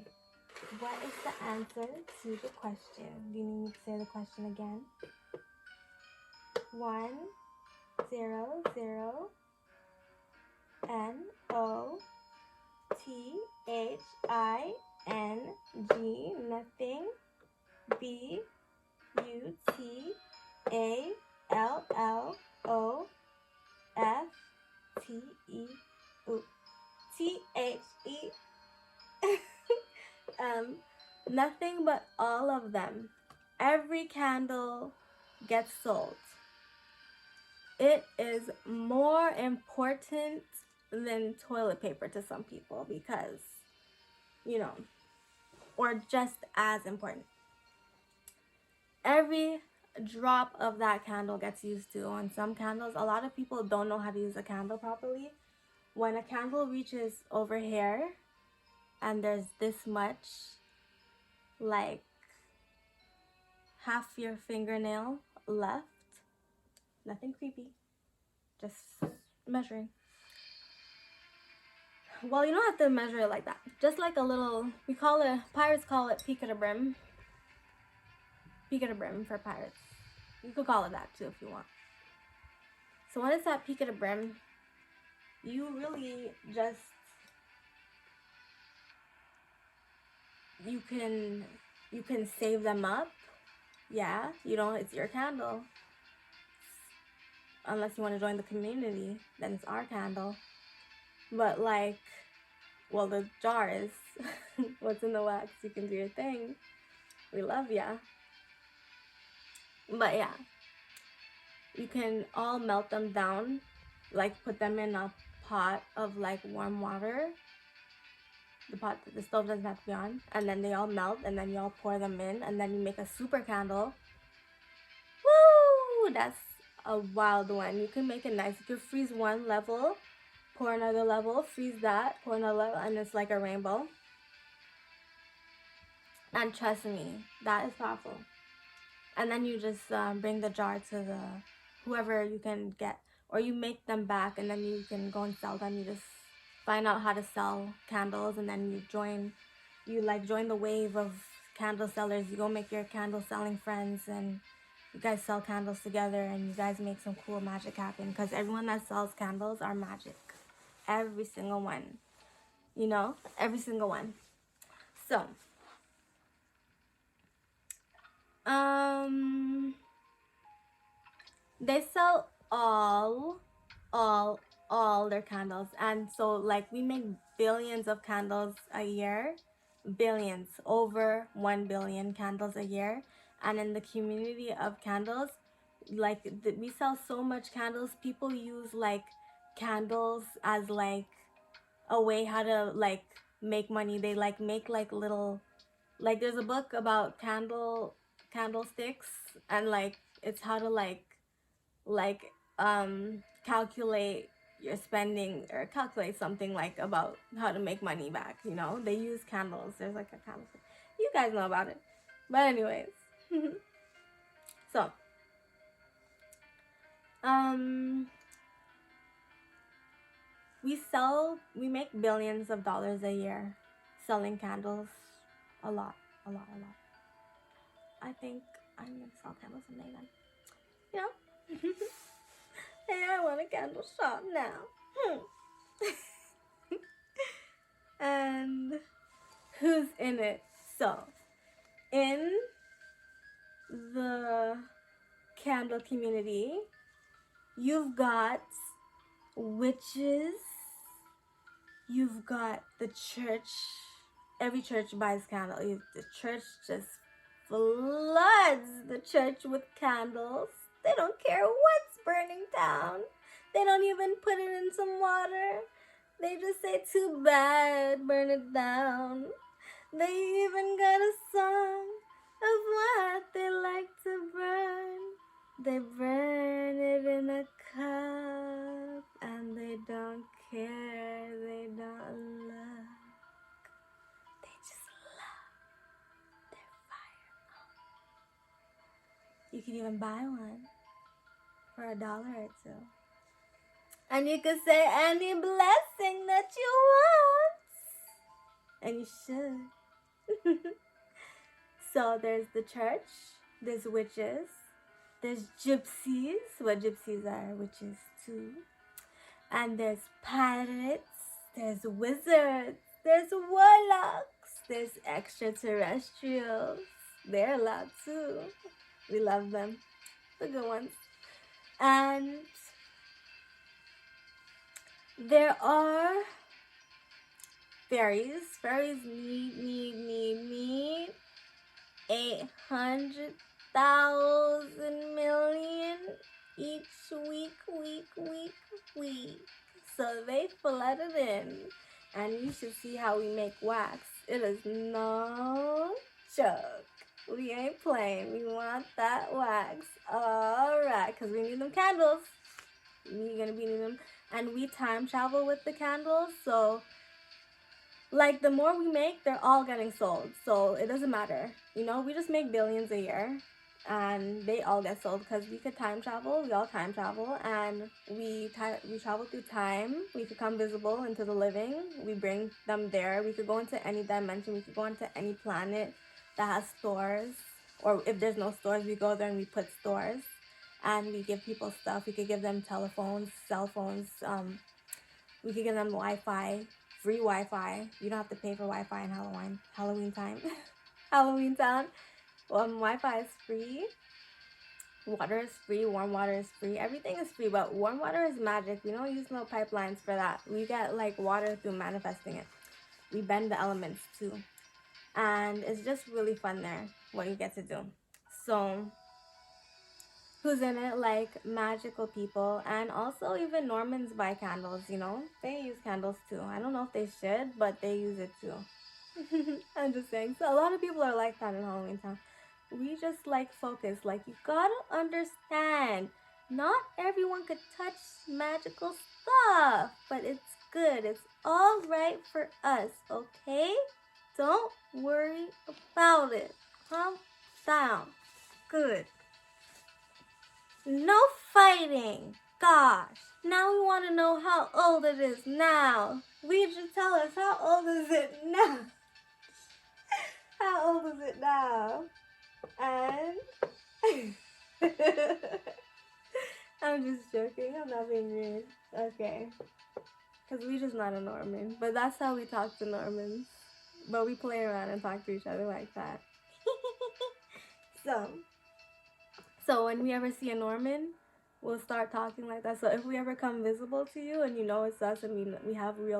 What is the answer to the question? Do you need me to say the question again? 1 0 0 NOTHING, nothing, BUTTALLOFTE. Nothing but all of them. Every candle gets sold. It is more important than toilet paper to some people because, you know, or just as important. Every drop of that candle gets used to. On some candles, a lot of people don't know how to use a candle properly. When a candle reaches over here and there's this much, like half your fingernail left, nothing creepy, just measuring. Well, you don't have to measure it like that. Just like a little, pirates call it peak of the brim. Peak of the brim for pirates. You could call it that too if you want. So when it's at peak of the brim, you really just, you can save them up. Yeah, you don't, it's your candle. Unless you want to join the community, then it's our candle. But like, well, the jar is what's in the wax. You can do your thing. We love ya. But yeah, you can all melt them down, like put them in a pot of like warm water. The stove doesn't have to be on, and then they all melt, and then you all pour them in, and then you make a super candle. Woo! That's a wild one. You can make it nice. You can freeze one level, pour another level, freeze that, pour another level, and it's like a rainbow. And trust me, that is powerful. And then you just bring the jar to the whoever you can get, or you make them back, and then you can go and sell them. You just find out how to sell candles, and then you join the wave of candle sellers. You go make your candle selling friends, and you guys sell candles together, and you guys make some cool magic happen, because everyone that sells candles are magic. Every single one. You know? Every single one. So, they sell all their candles, and so like we make billions of candles a year. Billions, over 1 billion candles a year. And in the community of candles, like we sell so much candles. People use like candles as like a way how to like make money. They like make like little, like there's a book about candlesticks, and like it's how to like calculate your spending, or calculate something like about how to make money back, you know. They use candles. There's like a candlestick. You guys know about it. But anyways. So we make billions of dollars a year selling candles. A lot. I think I'm gonna sell candles someday then. You know? Hey, I want a candle shop now. And who's in it? So, in the candle community, you've got witches, you've got the church. Every church buys candles. The church just floods the church with candles. They don't care what's burning down. They don't even put it in some water. They just say, too bad, burn it down. They even got a song of what they like to burn. They burn it in a cup, and they don't care, they don't look. They just love their fire. You can even buy one for $1 or $2. And you can say any blessing that you want. And you should. So there's the church, there's witches, there's gypsies. Well, gypsies are witches too. And there's pirates, there's wizards, there's warlocks, there's extraterrestrials. They're allowed too. We love them. The good ones. And there are fairies. Fairies need 800,000 million each week. So they flooded in. And you should see how we make wax. It is no joke. We ain't playing. We want that wax. Alright, because we need them candles. We're going to be needing them. And we time travel with the candles. So, like, the more we make, they're all getting sold. So, it doesn't matter. You know, we just make billions a year. And they all get sold because we could time travel. We all time travel. And we travel through time. We could come visible into the living. We bring them there. We could go into any dimension. We could go into any planet that has stores. Or if there's no stores, we go there and we put stores. And we give people stuff. We could give them telephones, cell phones. We could give them Wi-Fi, free Wi-Fi. You don't have to pay for Wi-Fi in Halloween time. Halloween town. Wi-Fi is free. Water is free. Warm water is free. Everything is free, but warm water is magic. We don't use no pipelines for that. We get like water through manifesting it. We bend the elements too. And it's just really fun there, what you get to do. So, who's in it? Like magical people, and also even Normans buy candles, you know? They use candles too. I don't know if they should, but they use it too. I'm just saying. So a lot of people are like that in Halloween Town. We just like focus. Like, you gotta understand, not everyone could touch magical stuff, but it's good. It's all right for us, okay? Don't worry about it. Calm down. Good. No fighting. Gosh. Now we want to know how old it is now. We should tell us, how old is it now? How old is it now? And I'm just joking. I'm not being rude. Okay. Because we just not a Norman. But that's how we talk to Normans. But we play around and talk to each other like that. So when we ever see a Norman, we'll start talking like that. So if we ever come visible to you and you know it's us and we have we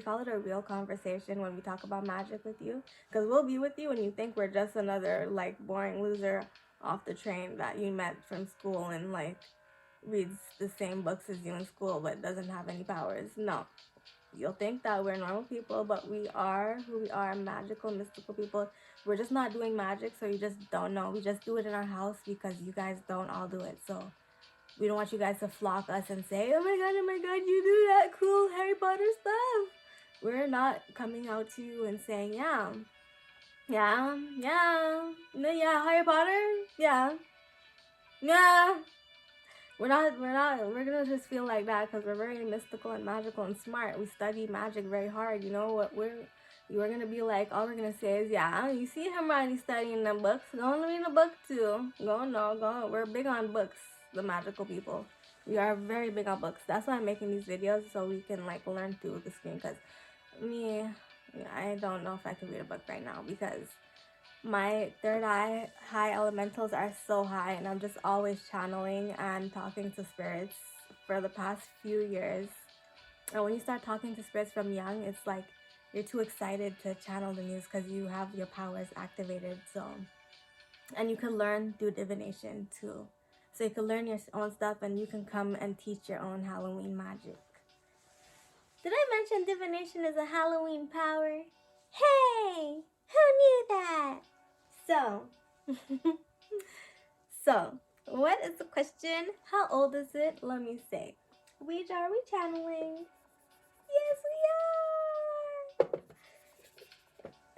call it a real conversation when we talk about magic with you. Because we'll be with you and you think we're just another like boring loser off the train that you met from school and like reads the same books as you in school but doesn't have any powers. No. You'll think that we're normal people, but we are who we are, magical, mystical people. We're just not doing magic, so you just don't know. We just do it in our house because you guys don't all do it. So we don't want you guys to flock us and say, oh my god, you do that cool Harry Potter stuff. We're not coming out to you and saying, yeah, Harry Potter, yeah. We're gonna just feel like that because we're very mystical and magical and smart. We study magic very hard. You know what you're gonna be like, all we're gonna say is, yeah, you see Hermione studying the books, go and read a book too. Go. We're big on books, the magical people. We are very big on books. That's why I'm making these videos, so we can like learn through the screen. Because I don't know if I can read a book right now because my third eye high elementals are so high, and I'm just always channeling and talking to spirits for the past few years. And when you start talking to spirits from young, it's like you're too excited to channel the news because you have your powers activated. So, and you can learn through divination too. So you can learn your own stuff and you can come and teach your own Halloween magic. Did I mention divination is a Halloween power? Hey! Who knew that? So, what is the question? How old is it? Let me say. Ouija, are we channeling? Yes, we are!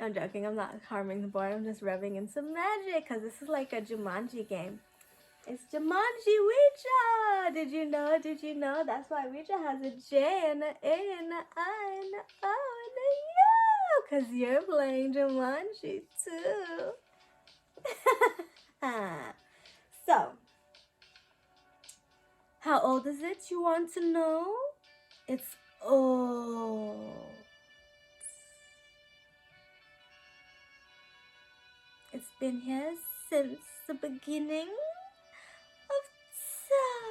I'm joking. I'm not harming the board. I'm just rubbing in some magic because this is like a Jumanji game. It's Jumanji Ouija! Did you know? That's why Ouija has a J and an A and an I and an O and a U! Because you're playing Jumanji too. So, how old is it, you want to know? It's old. It's been here since the beginning of time.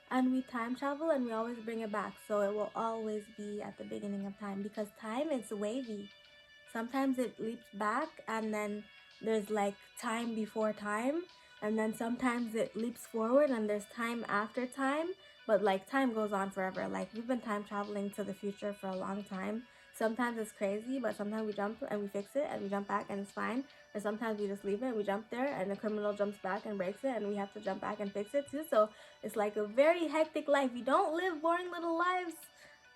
And we time travel and we always bring it back. So it will always be at the beginning of time because time is wavy. Sometimes it leaps back and then there's like time before time. And then sometimes it leaps forward and there's time after time. But like time goes on forever. Like we've been time traveling to the future for a long time. Sometimes it's crazy, but sometimes we jump and we fix it and we jump back and it's fine. Or sometimes we just leave it and we jump there and the criminal jumps back and breaks it and we have to jump back and fix it too. So it's like a very hectic life. We don't live boring little lives.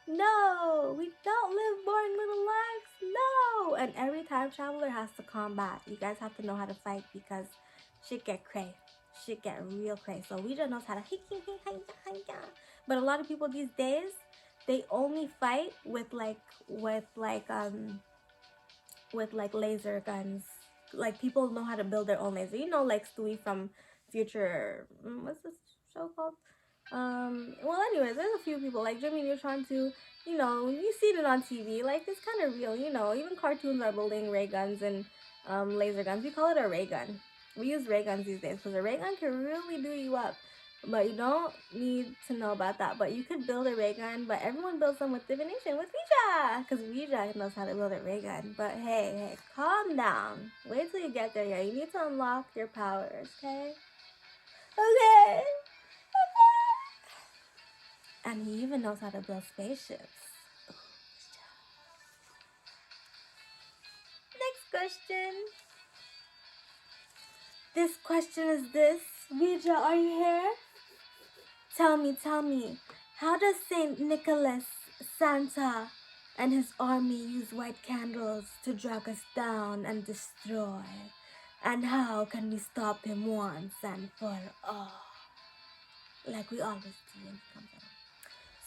No, we don't live boring little lives. No. And every time traveler has to combat. You guys have to know how to fight because shit get cray. Shit get real cray. So Ouija knows how to but a lot of people these days, they only fight with laser guns. Like people know how to build their own laser. You know, like Stewie from Future. What's this show called? Well, anyways, there's a few people like Jimmy Neutron too. You know, you see it on TV. Like it's kind of real. You know, even cartoons are building ray guns and laser guns. We call it a ray gun. We use ray guns these days because a ray gun can really do you up. But you don't need to know about that. But you could build a ray gun, but everyone builds them with divination, with Ouija. Because Ouija knows how to build a ray gun. But hey, calm down. Wait till you get there, yeah. You need to unlock your powers, okay? Okay. And he even knows how to build spaceships. Next question. This question is this. Ouija, are you here? Tell me, how does Saint Nicholas, Santa, and his army use white candles to drag us down and destroy? And how can we stop him once and for all? Like we always do when he comes around.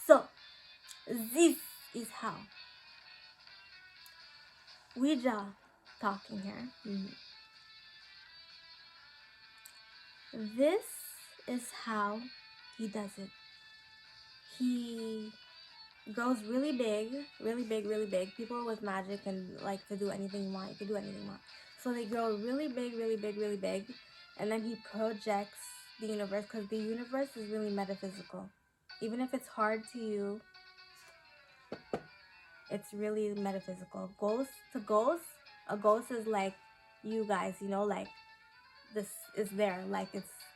So, this is how. Ouija talking here. This is how he does it. He grows really big. People with magic and like to do anything you want. You can do anything you want. So they grow really big. And then he projects the universe because the universe is really metaphysical. Even if it's hard to you, it's really metaphysical. Ghost to ghost, a ghost is like you guys, you know, like this is there, like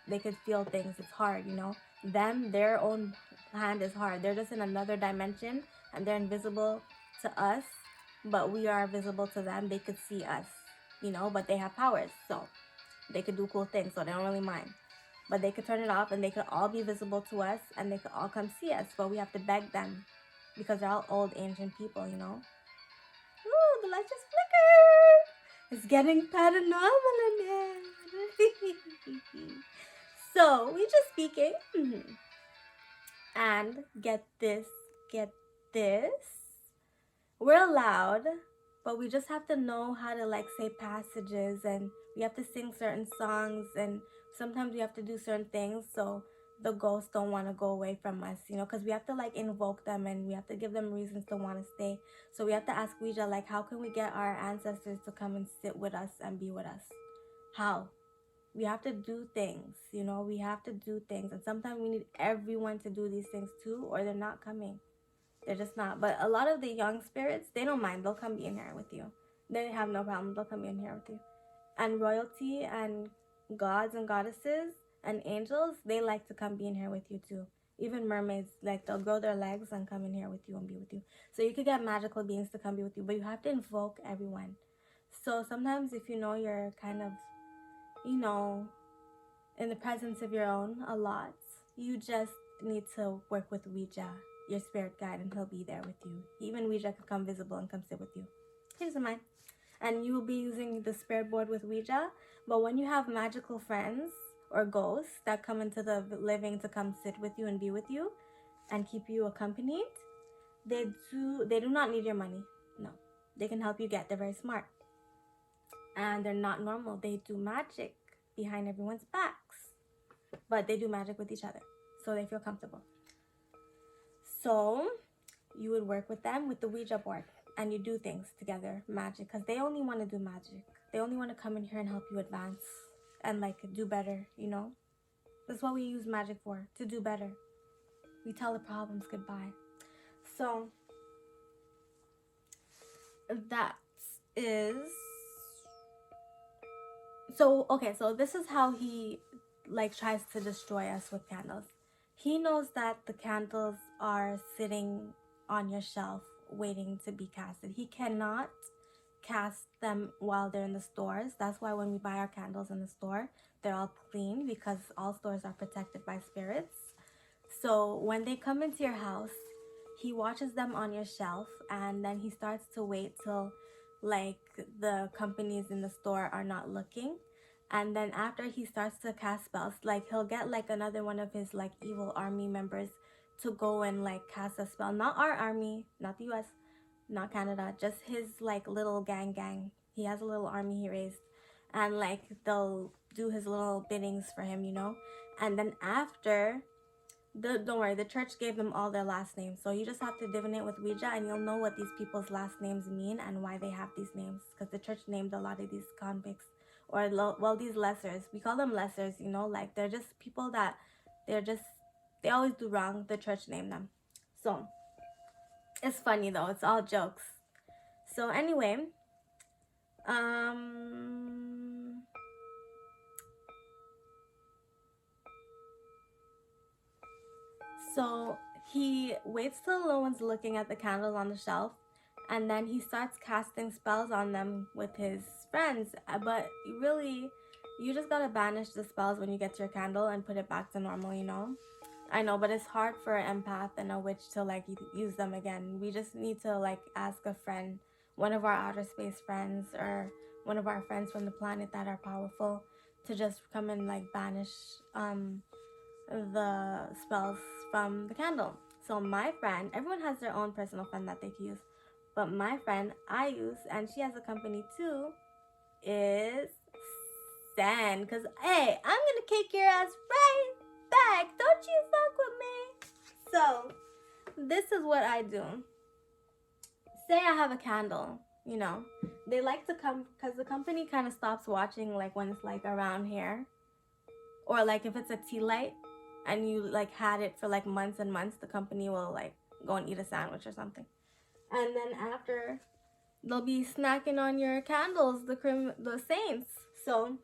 they could feel things. It's hard, you know. Their own hand is hard. They're just in another dimension and they're invisible to us, but we are visible to them. They could see us, you know, but they have powers, so they could do cool things, so they don't really mind. But they could turn it off and they could all be visible to us and they could all come see us, but we have to beg them because they're all old ancient people, you know. Ooh, the light just flickered. It's getting paranormal in here. So we just speaking. And get this. We're allowed, but we just have to know how to like say passages and we have to sing certain songs and sometimes we have to do certain things so the ghosts don't want to go away from us, you know, because we have to like invoke them and we have to give them reasons to want to stay. So we have to ask Ouija, like, how can we get our ancestors to come and sit with us and be with us? How? We have to do things, you know, we have to do things. And sometimes we need everyone to do these things too, or they're not coming. They're just not. But a lot of the young spirits, they don't mind. They'll come be in here with you. They have no problem. They'll come be in here with you. And royalty and gods and goddesses and angels, they like to come be in here with you too. Even mermaids, like they'll grow their legs and come in here with you and be with you. So you could get magical beings to come be with you, but you have to invoke everyone. So sometimes if you know you're kind of, you know, in the presence of your own a lot, you just need to work with Ouija, your spirit guide, and he'll be there with you. Even Ouija could come visible and come sit with you. He doesn't mind. And you will be using the spirit board with Ouija. But when you have magical friends or ghosts that come into the living to come sit with you and be with you and keep you accompanied, they do not need your money. No. They can help you get. They're very smart. And they're not normal. They do magic behind everyone's backs. But they do magic with each other. So they feel comfortable. So you would work with them with the Ouija board. And you do things together, magic. Because they only want to do magic. They only want to come in here and help you advance and like do better, you know? That's what we use magic for, to do better. We tell the problems goodbye. So that is... So, okay, so this is how he like tries to destroy us with candles. He knows that the candles are sitting on your shelf waiting to be casted. He cannot cast them while they're in the stores. That's why when we buy our candles in the store, they're all clean, because all stores are protected by spirits. So when they come into your house, he watches them on your shelf, and then he starts to wait till like the companies in the store are not looking. And then after he starts to cast spells, like he'll get like another one of his like evil army members to go and like cast a spell. Not our army, not the US, not Canada, just his like little gang. He has a little army he raised, and like they'll do his little biddings for him, you know. And then after, don't worry, the church gave them all their last names, so you just have to divinate with Ouija and you'll know what these people's last names mean and why they have these names, because the church named a lot of these convicts, or well, these lessers, we call them lessers, you know, like they're just people that they always do wrong. The church named them. So it's funny though, it's all jokes. So anyway, so he waits till no one's looking at the candles on the shelf, and then he starts casting spells on them with his friends. But really, you just gotta banish the spells when you get to your candle and put it back to normal, you know? I know, but it's hard for an empath and a witch to like use them again. We just need to like ask a friend, one of our outer space friends, or one of our friends from the planet that are powerful, to just come and like banish the spells from the candle. So my friend, everyone has their own personal friend that they can use, but my friend I use, and she has a company too, is Sen. Because hey, I'm gonna kick your ass right back. Don't you fuck with me. So this is what I do. Say I have a candle, you know, they like to come, because the company kind of stops watching like when it's like around here, or like if it's a tea light and you like had it for like months and months, the company will like go and eat a sandwich or something, and then after they'll be snacking on your candles, the saints. So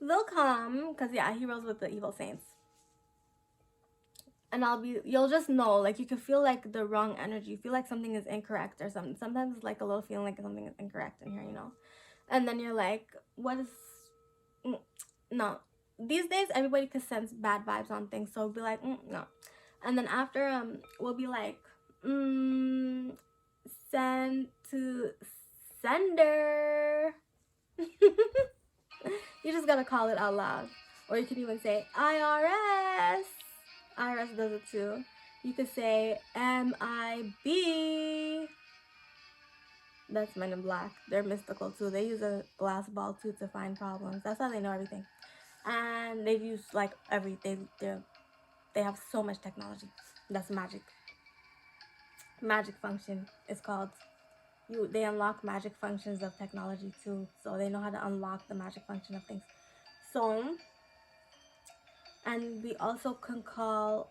they'll come, because yeah, he rolls with the evil saints, and you'll just know, like you can feel like the wrong energy, you feel like something is incorrect or something. Sometimes it's like a little feeling like something is incorrect in here, you know, and then you're like, what is... No, these days everybody can sense bad vibes on things, so we'll be like, no. And then after we'll be like, send to sender. You just gotta call it out loud, or you can even say IRS. IRS does it too. You could say MIB. That's Men in Black. They're mystical too. They use a glass ball too to find problems. That's how they know everything. And they've used like everything. They have so much technology. That's magic. Magic function is called. They unlock magic functions of technology too. So they know how to unlock the magic function of things. So, and we also can call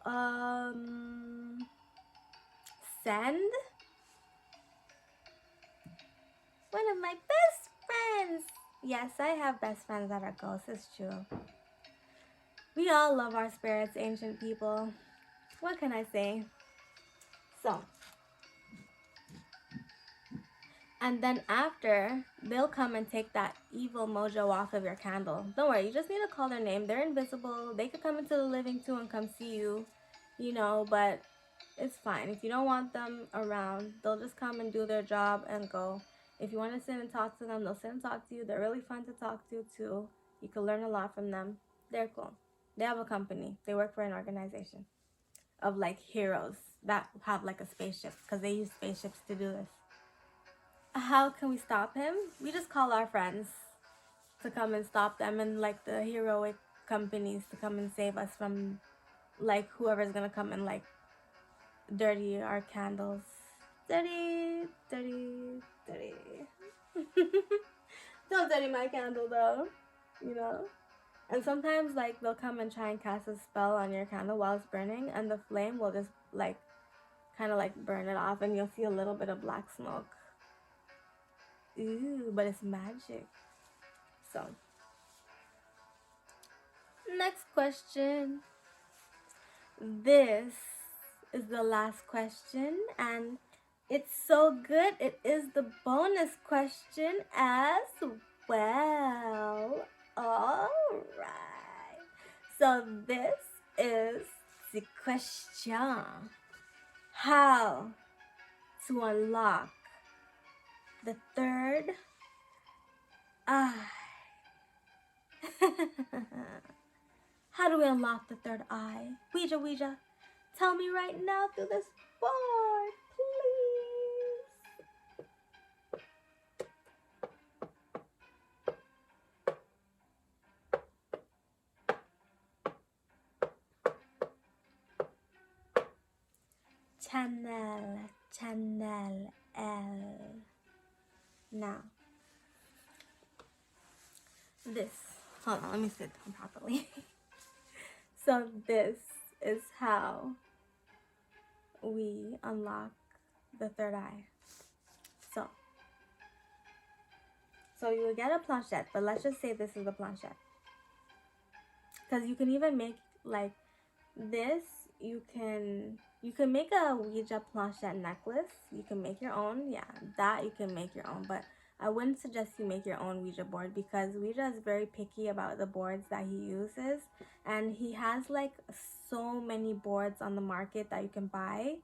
send. One of my best friends. Yes, I have best friends that are ghosts. It's true. We all love our spirits, ancient people. What can I say? So, and then after, they'll come and take that evil mojo off of your candle. Don't worry, you just need to call their name. They're invisible. They could come into the living too and come see you, you know, but it's fine. If you don't want them around, they'll just come and do their job and go. If you want to sit and talk to them, they'll sit and talk to you. They're really fun to talk to too. You can learn a lot from them. They're cool. They have a company. They work for an organization of like heroes that have like a spaceship, because they use spaceships to do this. How can we stop him? We just call our friends to come and stop them, and like the heroic companies to come and save us from like whoever's gonna come and like dirty our candles. Dirty. Don't dirty my candle though, you know? And sometimes like they'll come and try and cast a spell on your candle while it's burning, and the flame will just like kind of like burn it off, and you'll see a little bit of black smoke. Ooh, but it's magic. So, next question. This is the last question, and it's so good. It is the bonus question as well. All right. So this is the question. How to unlock the third eye. How do we unlock the third eye? Ouija, Ouija, tell me right now through this board, please. Channel L. Now, this, hold on, let me sit down properly. So this is how we unlock the third eye. So you will get a planchette, but let's just say this is the planchette. Because you can even make like this, you can make a Ouija planchette necklace. You can make your own, yeah, that you can make your own, but I wouldn't suggest you make your own Ouija board because Ouija is very picky about the boards that he uses, and he has like so many boards on the market that you can buy,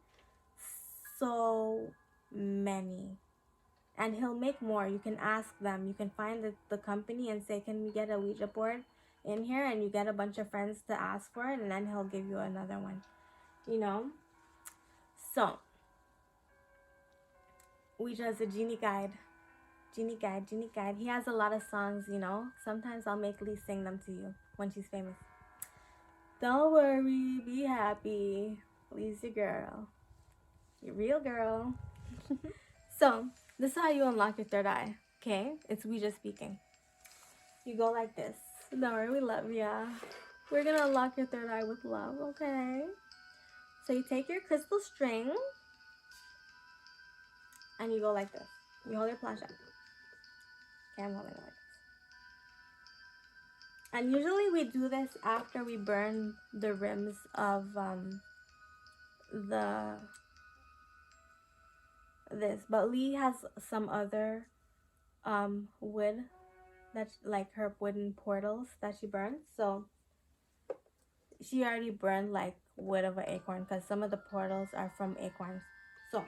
so many, and he'll make more. You can ask them, you can find the company and say, can we get a Ouija board in here, and you get a bunch of friends to ask for it, and then he'll give you another one, you know. So Ouija is a genie guide. Genie guide. He has a lot of songs, you know. Sometimes I'll make Lee sing them to you when she's famous. Don't worry, be happy. Lee's your girl. Your real girl. So, this is how you unlock your third eye. Okay? It's Ouija speaking. You go like this. Don't worry, we love ya. We're gonna unlock your third eye with love, okay? So you take your crystal string and you go like this. You hold your planchette. Okay, I'm holding it like this. And usually we do this after we burn the rims of this. But Lee has some other wood, that's like her wooden portals that she burns. So she already burned like wood of an acorn because some of the portals are from acorns. So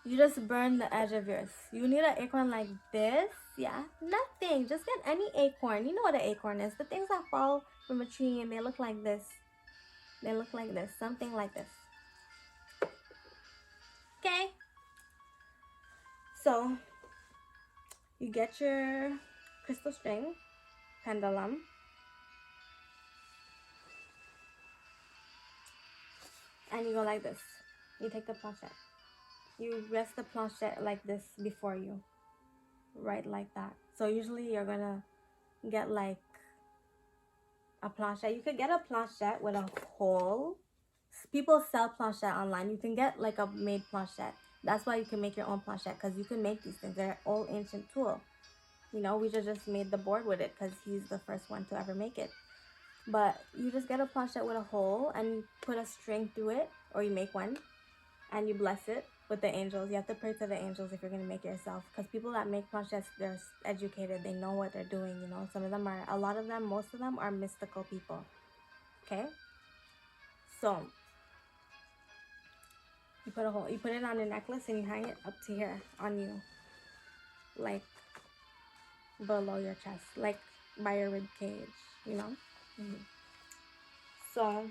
you just burn the edge of yours. You need an acorn like this. Yeah, nothing. Just get any acorn. You know what an acorn is. The things that fall from a tree and they look like this. They look like this. Something like this. Okay? So, you get your crystal string, pendulum. And you go like this. You take the planchette. You rest the planchette like this before you. Right like that. So usually you're gonna get like a planchette. You could get a planchette with a hole. People sell planchette online. You can get like a made planchette. That's why you can make your own planchette, because you can make these things. They're old ancient tool. You know, we just made the board with it because he's the first one to ever make it. But you just get a planchette with a hole and you put a string through it, or you make one, and you bless it with the angels. You have to pray to the angels if you're going to make it yourself, because people that make planchettes, they're educated. They know what they're doing, you know. Some of them are, a lot of them, most of them are mystical people. Okay? So, you put a hole, you put it on a necklace and you hang it up to here on you. Like below your chest, like by your rib cage, you know. So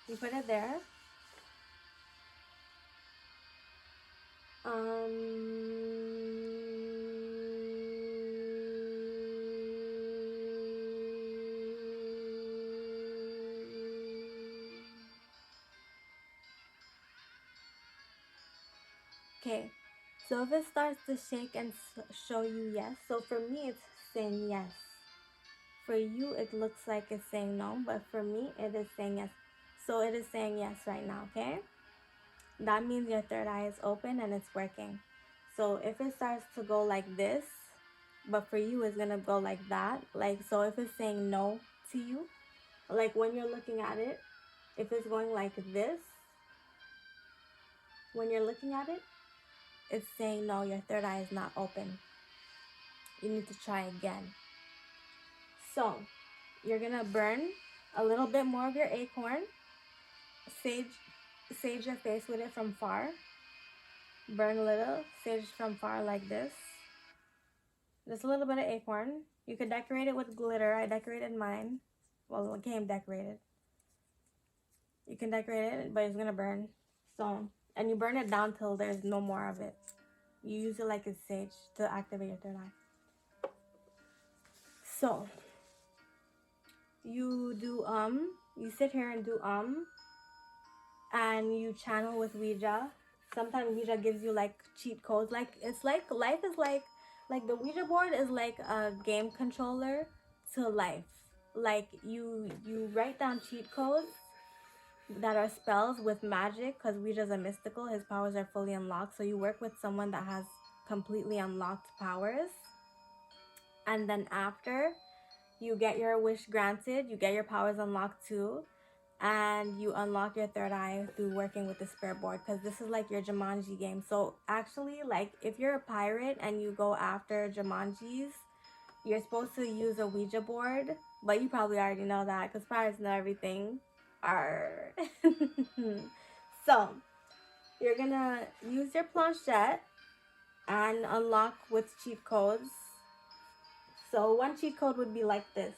you put it there. Okay, so if it starts to shake and show you yes, so for me it's saying yes. For you it looks like it's saying no, but for me it is saying yes. So it is saying yes right now, okay? That means your third eye is open and it's working. So if it starts to go like this, but for you it's gonna go like that, like, so if it's saying no to you, like when you're looking at it, if it's going like this, when you're looking at it, it's saying no, your third eye is not open. You need to try again. So you're gonna burn a little bit more of your acorn, sage your face with it from far. Burn a little, sage from far like this. Just a little bit of acorn. You could decorate it with glitter. I decorated mine. Well, it came decorated. You can decorate it, but it's gonna burn. So, and you burn it down till there's no more of it. You use it like a sage to activate your third eye. So, you do you sit here and do and you channel with Ouija. Sometimes Ouija gives you like cheat codes. Like, it's like life is like the Ouija board is like a game controller to life. Like you write down cheat codes that are spells with magic, because Ouija's a mystical. His powers are fully unlocked. So you work with someone that has completely unlocked powers, and then after you get your wish granted, you get your powers unlocked too, and you unlock your third eye through working with the spirit board, because this is like your Jumanji game. So actually, like, if you're a pirate and you go after Jumanjis, you're supposed to use a Ouija board, but you probably already know that because pirates know everything. Arr. So you're gonna use your planchette and unlock with cheat codes. So one cheat code would be like this,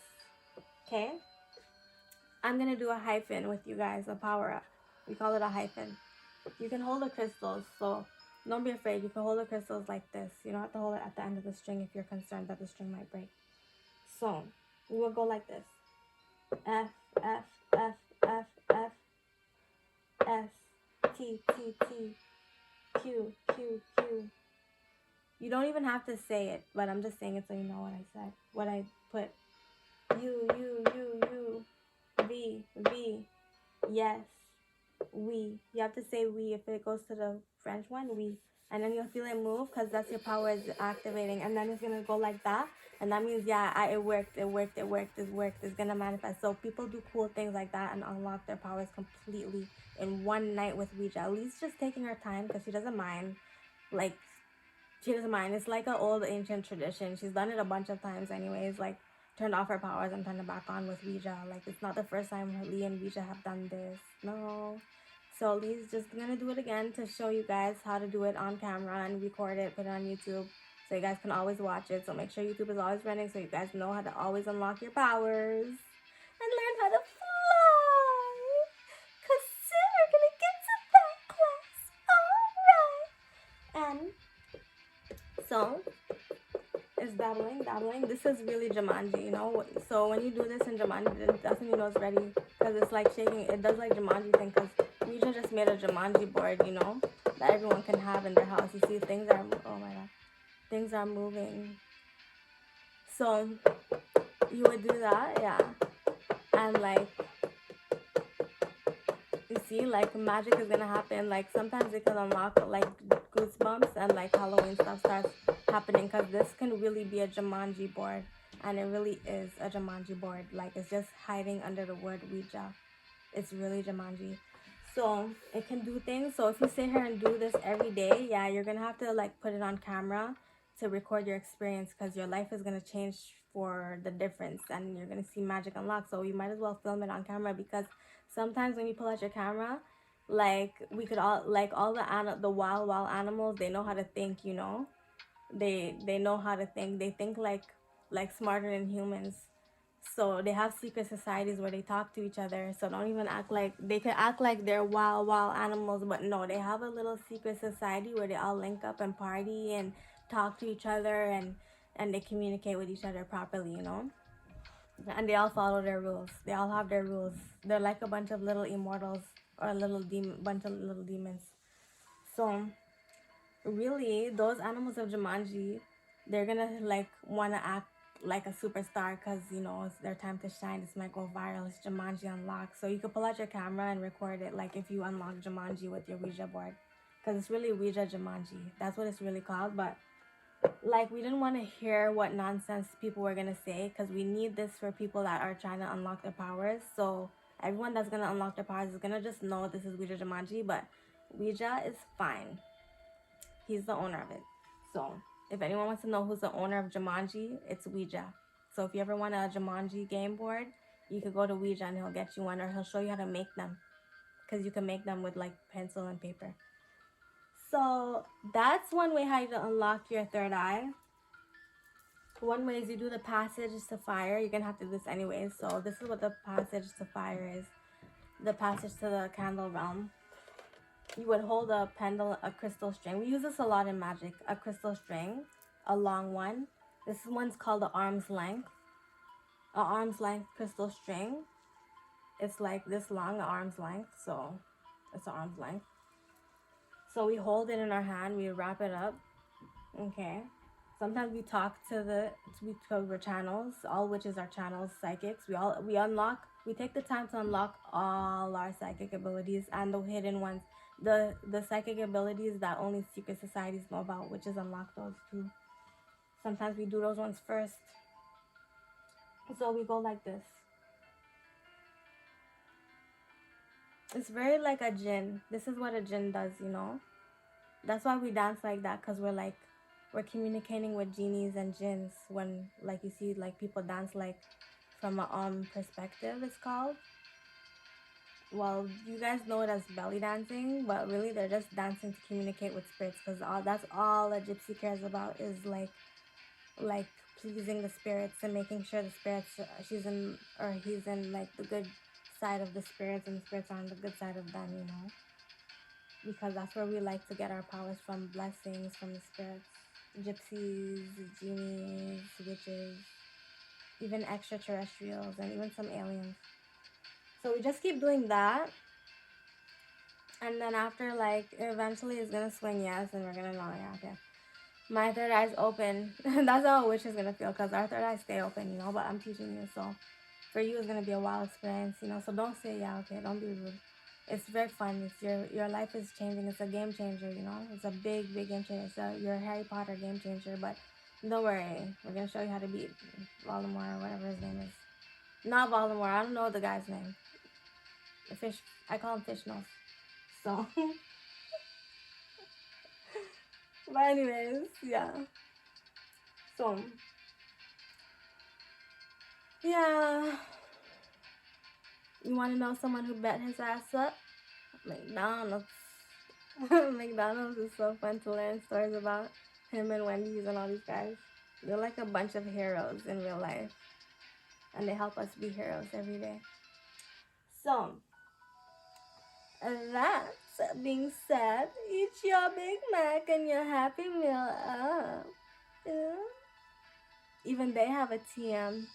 okay? I'm gonna do a hyphen with you guys, a power up. We call it a hyphen. You can hold the crystals, so don't be afraid. You can hold the crystals like this. You don't have to hold it at the end of the string if you're concerned that the string might break. So we will go like this. F, F, F, F, F, S, T, T, T, Q, Q, Q. You don't even have to say it, but I'm just saying it so you know what I said. What I put. U, U, U, U. V, V. Yes. We. You have to say we if it goes to the French one. We. And then you'll feel it move because that's your power is activating. And then it's going to go like that. And that means, yeah, it worked. It worked. It worked. It worked. It's going to manifest. So people do cool things like that and unlock their powers completely in one night with Ouija. At least just taking her time because she doesn't mind. Like, she doesn't mind. It's like an old ancient tradition. She's done it a bunch of times anyways. Like, turned off her powers and turned it back on with Ouija. Like, it's not the first time Lee and Ouija have done this. No. So Lee's just gonna do it again to show you guys how to do it on camera and record it, put it on YouTube, so you guys can always watch it. So make sure YouTube is always running so you guys know how to always unlock your powers and learn how to fly. Cause soon we're gonna get to that class. Alright. And so it's dabbling. This is really Jumanji, you know. So when you do this in Jumanji, that's when you know it's ready, because it's like shaking. It does like Jumanji thing, because Ouija just made a Jumanji board, you know, that everyone can have in their house. You see, things are, oh my god, things are moving. So you would do that, yeah, and like, you see, like, magic is gonna happen. Like, sometimes it can unlock like goosebumps and like Halloween stuff starts happening, because this can really be a Jumanji board, and it really is a Jumanji board. Like, it's just hiding under the word Ouija. It's really Jumanji. So it can do things. So if you sit here and do this every day, yeah, you're gonna have to like put it on camera to record your experience, because your life is gonna change for the difference and you're gonna see magic unlock. So you might as well film it on camera, because sometimes when you pull out your camera, like, we could all, like, all the wild animals, they know how to think, you know. They know how to think. They think like smarter than humans. So they have secret societies where they talk to each other. So don't even act like, they could act like they're wild animals, but no, they have a little secret society where they all link up and party and talk to each other, and they communicate with each other properly, you know. And they all follow their rules. They all have their rules. They're like a bunch of little immortals, or a bunch of little demons. So really, those animals of Jumanji, they're gonna like want to act like a superstar because you know it's their time to shine. This might go viral. It's Jumanji unlocked, so you could pull out your camera and record it like if you unlock Jumanji with your Ouija board, because it's really Ouija Jumanji. That's what it's really called. But like we didn't want to hear what nonsense people were gonna say because we need this for people that are trying to unlock their powers. So everyone that's gonna unlock their powers is gonna just know this is Ouija Jumanji, but Ouija is fine. He's the owner of it. So if anyone wants to know who's the owner of Jumanji, it's Ouija. So if you ever want a Jumanji game board, you could go to Ouija and he'll get you one, or he'll show you how to make them, because you can make them with like pencil and paper. So that's one way how you unlock your third eye. One way is you do the passage to fire. You're gonna have to do this anyways. So this is what the passage to fire is. The passage to the candle realm. You would hold a crystal string. We use this a lot in magic. A crystal string, a long one. This one's called the arm's length. An arm's length crystal string. It's like this long, an arm's length. So it's an arm's length. So we hold it in our hand. We wrap it up. Okay. Sometimes we talk to we're channels. All witches are channels, psychics. We take the time to unlock all our psychic abilities and the hidden ones. The psychic abilities that only secret societies know about, witches unlock those too. Sometimes we do those ones first. So we go like this. It's very like a jinn. This is what a jinn does, you know. That's why we dance like that, because we're communicating with genies and jinns. When like you see like people dance like from a perspective, it's called. Well, you guys know it as belly dancing, but really they're just dancing to communicate with spirits, because that's all a gypsy cares about is like pleasing the spirits and making sure the spirits he's in like the good side of the spirits, and the spirits are on the good side of them, you know, because that's where we like to get our powers from, blessings from the spirits. Gypsies, genies, witches, even extraterrestrials, and even some aliens. So we just keep doing that, and then after, like, eventually it's gonna swing yes, and we're gonna know, yeah, okay, my third eye's open. That's how a witch is gonna feel, because our third eyes stay open, you know, but I'm teaching you, so for you it's gonna be a wild experience, you know, so don't say yeah, okay, don't be rude. It's very fun. It's your life is changing. It's a game changer, you know. It's a big game changer. It's your Harry Potter game changer. But don't worry, we're gonna show you how to beat Voldemort or whatever his name is. Not Voldemort. I don't know the guy's name. The fish. I call him Fish Nose. So. But anyways, yeah. So. Yeah. You want to know someone who bet his ass up? McDonald's. McDonald's is so fun to learn stories about him and Wendy's and all these guys. They're like a bunch of heroes in real life. And they help us be heroes every day. So, that being said, eat your Big Mac and your Happy Meal up. Yeah. Even they have a TM,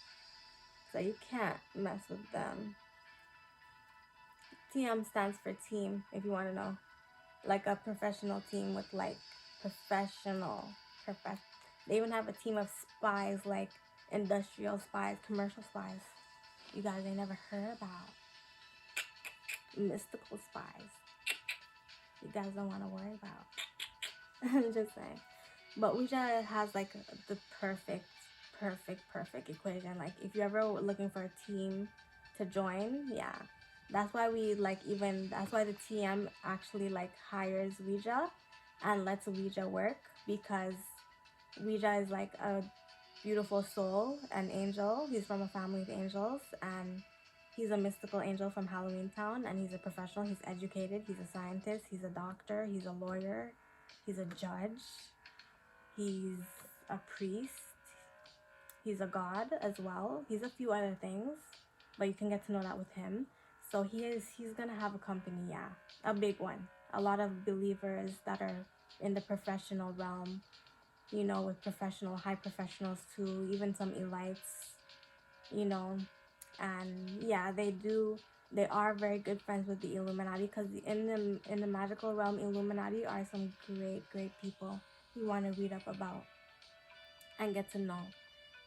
so you can't mess with them. TM stands for team, if you want to know. Like a professional team with like They even have a team of spies, like industrial spies, commercial spies. You guys ain't never heard about mystical spies. You guys don't want to worry about. I'm just saying. But Ouija has like the perfect equation. Like if you're ever looking for a team to join, yeah. That's why that's why the TM actually like hires Ouija and lets Ouija work, because Ouija is like a beautiful soul, an angel. He's from a family of angels, and he's a mystical angel from Hàllowęeen Town, and he's a professional. He's educated. He's a scientist. He's a doctor. He's a lawyer. He's a judge. He's a priest. He's a god as well. He's a few other things, but you can get to know that with him. So he's gonna have a company, yeah, a big one. A lot of believers that are in the professional realm, you know, with high professionals too, even some elites, you know, and yeah, they do they are very good friends with the Illuminati, because in the magical realm, Illuminati are some great people you want to read up about and get to know.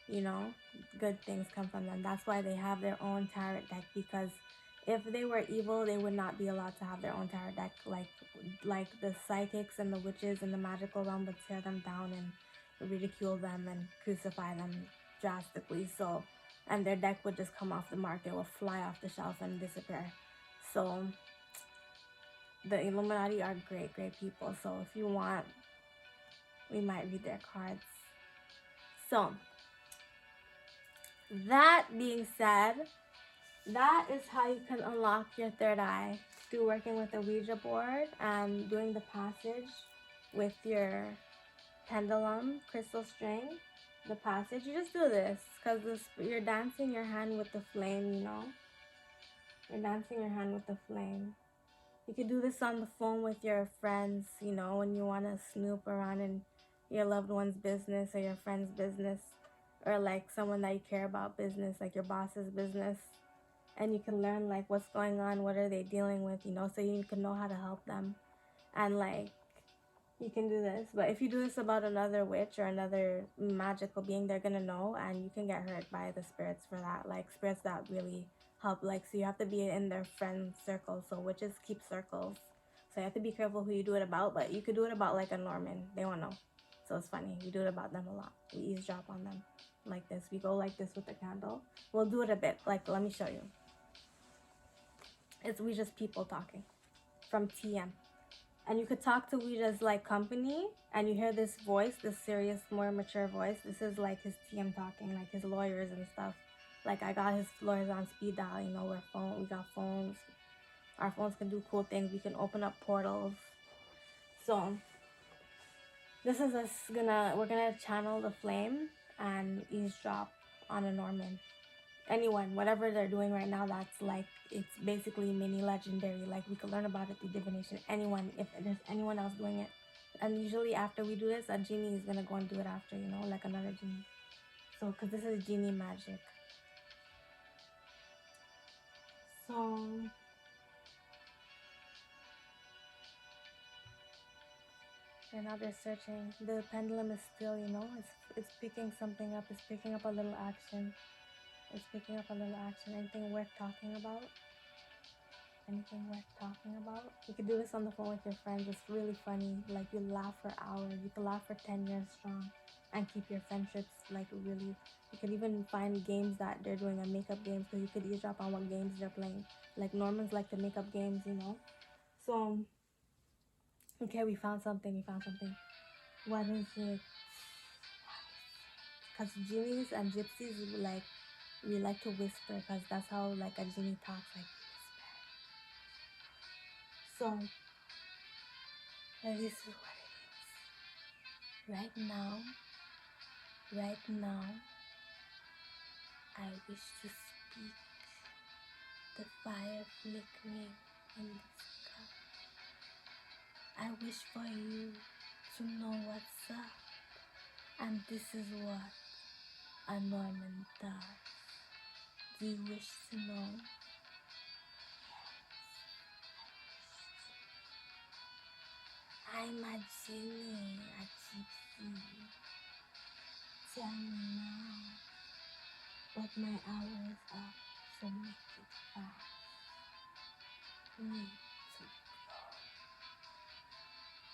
You know, good things come from them. That's why they have their own tarot deck, because if they were evil, they would not be allowed to have their own tarot deck. Like the psychics and the witches in the magical realm would tear them down and ridicule them and crucify them drastically. So, and their deck would just come off the market, will fly off the shelf and disappear. So the Illuminati are great people. So if you want, we might read their cards. So that being said, that is how you can unlock your third eye, through working with the Ouija board and doing the passage with your pendulum crystal string. The passage, you just do this because you're dancing your hand with the flame, you know. You're dancing your hand with the flame. You could do this on the phone with your friends, you know, when you want to snoop around in your loved one's business or your friend's business, or like someone that you care about business, like your boss's business. And you can learn like what's going on, what are they dealing with, you know, so you can know how to help them. And like, you can do this. But if you do this about another witch or another magical being, they're gonna know, and you can get hurt by the spirits for that. Like spirits that really help, like, so you have to be in their friend circle. So witches keep circles, so you have to be careful who you do it about. But you could do it about like a Norman, they won't know. So it's funny, we do it about them a lot. We eavesdrop on them like this. We go like this with the candle. We'll do it a bit, like, let me show you. We just people talking from TM. And you could talk to Ouija's like company, and you hear this voice, this serious, more mature voice. This is like his TM talking, like his lawyers and stuff. Like, I got his lawyers on speed dial, you know, we got phones. Our phones can do cool things. We can open up portals. So this is us we're gonna channel the flame and eavesdrop on a Norman. Anyone, whatever they're doing right now, that's like, it's basically mini legendary. Like, we could learn about it through divination. Anyone, if there's anyone else doing it. And usually after we do this, a genie is gonna go and do it after, you know, like another genie. So, because this is genie magic. So and now they're searching. The pendulum is still, you know, it's picking something up. It's picking up a little action. It's picking up a little action. Anything worth talking about? Anything worth talking about? You could do this on the phone with your friends. It's really funny. Like, you laugh for hours. You could laugh for 10 years strong and keep your friendships like really. You could even find games that they're doing, and makeup games, so you could eavesdrop on what games they're playing. Like, Normans like to make up games, you know. So okay, we found something. What is it? Because genies and gypsies, we like to whisper, because that's how like a genie talks, like whisper. So this is what it is. Right now, I wish to speak the fire flickering in the sky. I wish for you to know what's up, and this is what a Norman does. Do you wish to know? I'm a genie, a gypsy. Tell me now, but my hour is up, so make it fast. Need to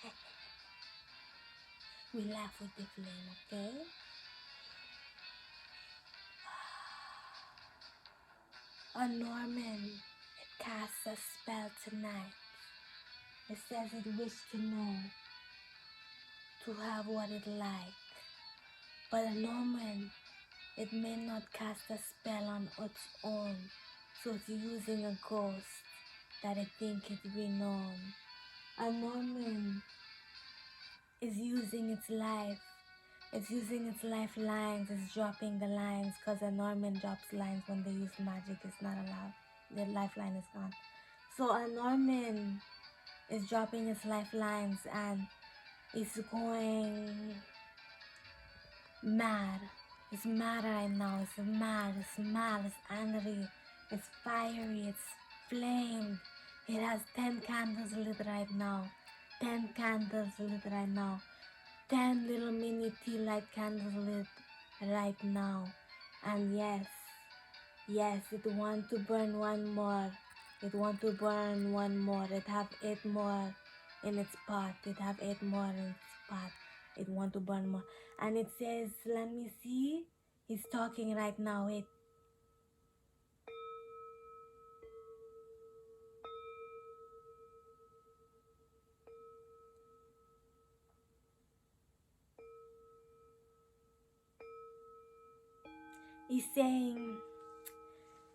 go. We laugh with the flame, okay? A Norman, it casts a spell tonight. It says it wishes to know, to have what it like. But a Norman, it may not cast a spell on its own, so it's using a ghost that it think it renowned. A Norman is using its life. It's using its lifelines. It's dropping the lines, because a Norman drops lines when they use magic. It's not allowed. Their lifeline is gone. So a Norman is dropping its lifelines, and it's going mad. It's mad right now. It's mad. It's angry. It's fiery. It's flame. It has 10 candles lit right now. 10 candles lit right now. 10 little mini tea light candles lit right now. And yes, it wants to burn one more. It wants to burn one more. It have 8 more in its pot. It have 8 more in its pot. It wants to burn more. And it says, let me see. He's talking right now. Wait. He's saying,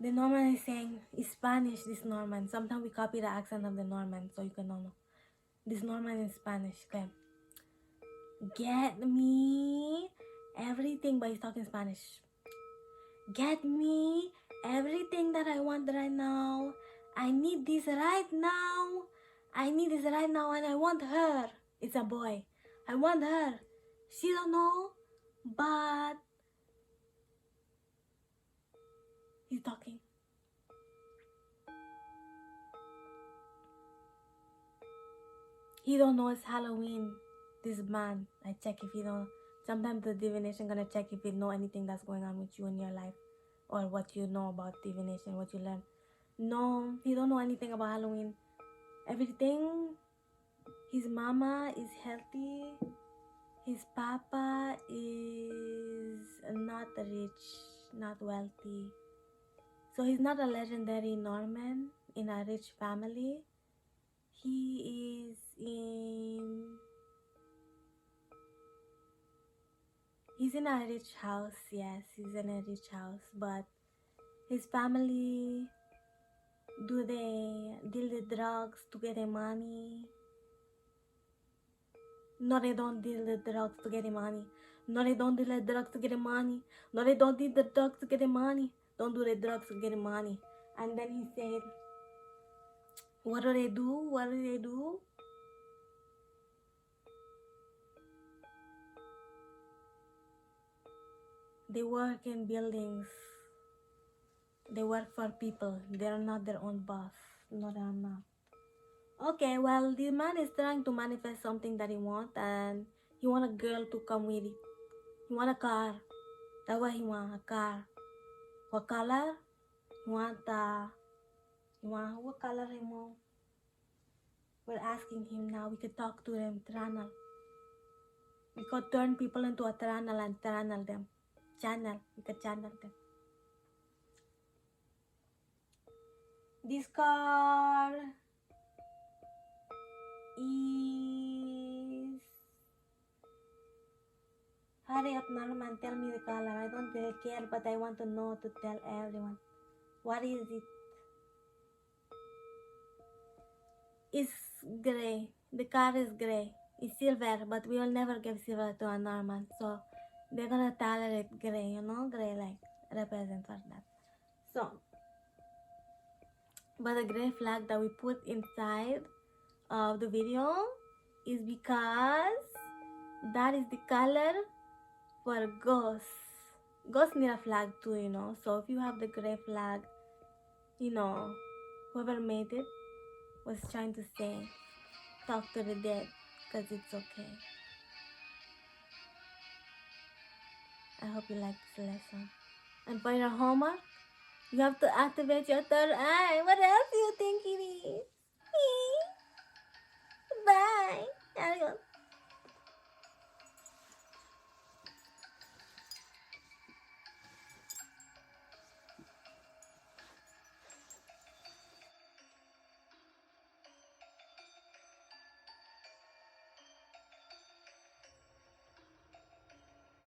the Norman is saying, it's Spanish, this Norman. Sometimes we copy the accent of the Norman so you can know. This Norman in Spanish. Okay. Get me everything, but he's talking Spanish. Get me everything that I want right now. I need this right now. I need this right now and I want her. It's a boy. I want her. She don't know, but he's talking. He don't know it's Halloween. This man, I check if he don't. Sometimes the divination gonna check if you know anything that's going on with you in your life, or what you know about divination, what you learn. No, he don't know anything about Halloween. Everything. His mama is healthy. His papa is not rich, not wealthy. So he's not a legendary Norman in a rich family. He is he's in a rich house, yes, he's in a rich house, but his family, do they deal with drugs to get their money? No, they don't deal with drugs to get the money. No, they don't deal with drugs to get the money. No, they don't deal the drugs to get the money. Don't do the drugs to get the money. And then he said, what do they do? What do they do? They work in buildings. They work for people. They're not their own boss. No, they're not. Okay, well, the man is trying to manifest something that he wants, and he want a girl to come with it. He want a car. That's what he want, a car. What color? He want what color he want? We're asking him now. We could talk to them, channel. We could turn people into a channel and channel them. We could channel them. This card is... Hurry up, Norman, tell me the color. I don't really care, but I want to know to tell everyone. What is it? It's gray. The car is gray. It's silver, but we will never give silver to a Norman. So they're gonna tolerate gray, you know? Gray like represent for that. So, but the gray flag that we put inside of the video is because that is the color for ghosts. Ghosts need a flag too, you know. So if you have the gray flag, you know, whoever made it was trying to say, talk to the dead, because it's okay. I hope you like this lesson. And for your homework, you have to activate your third eye. What else do you think it is? Bye. Adios.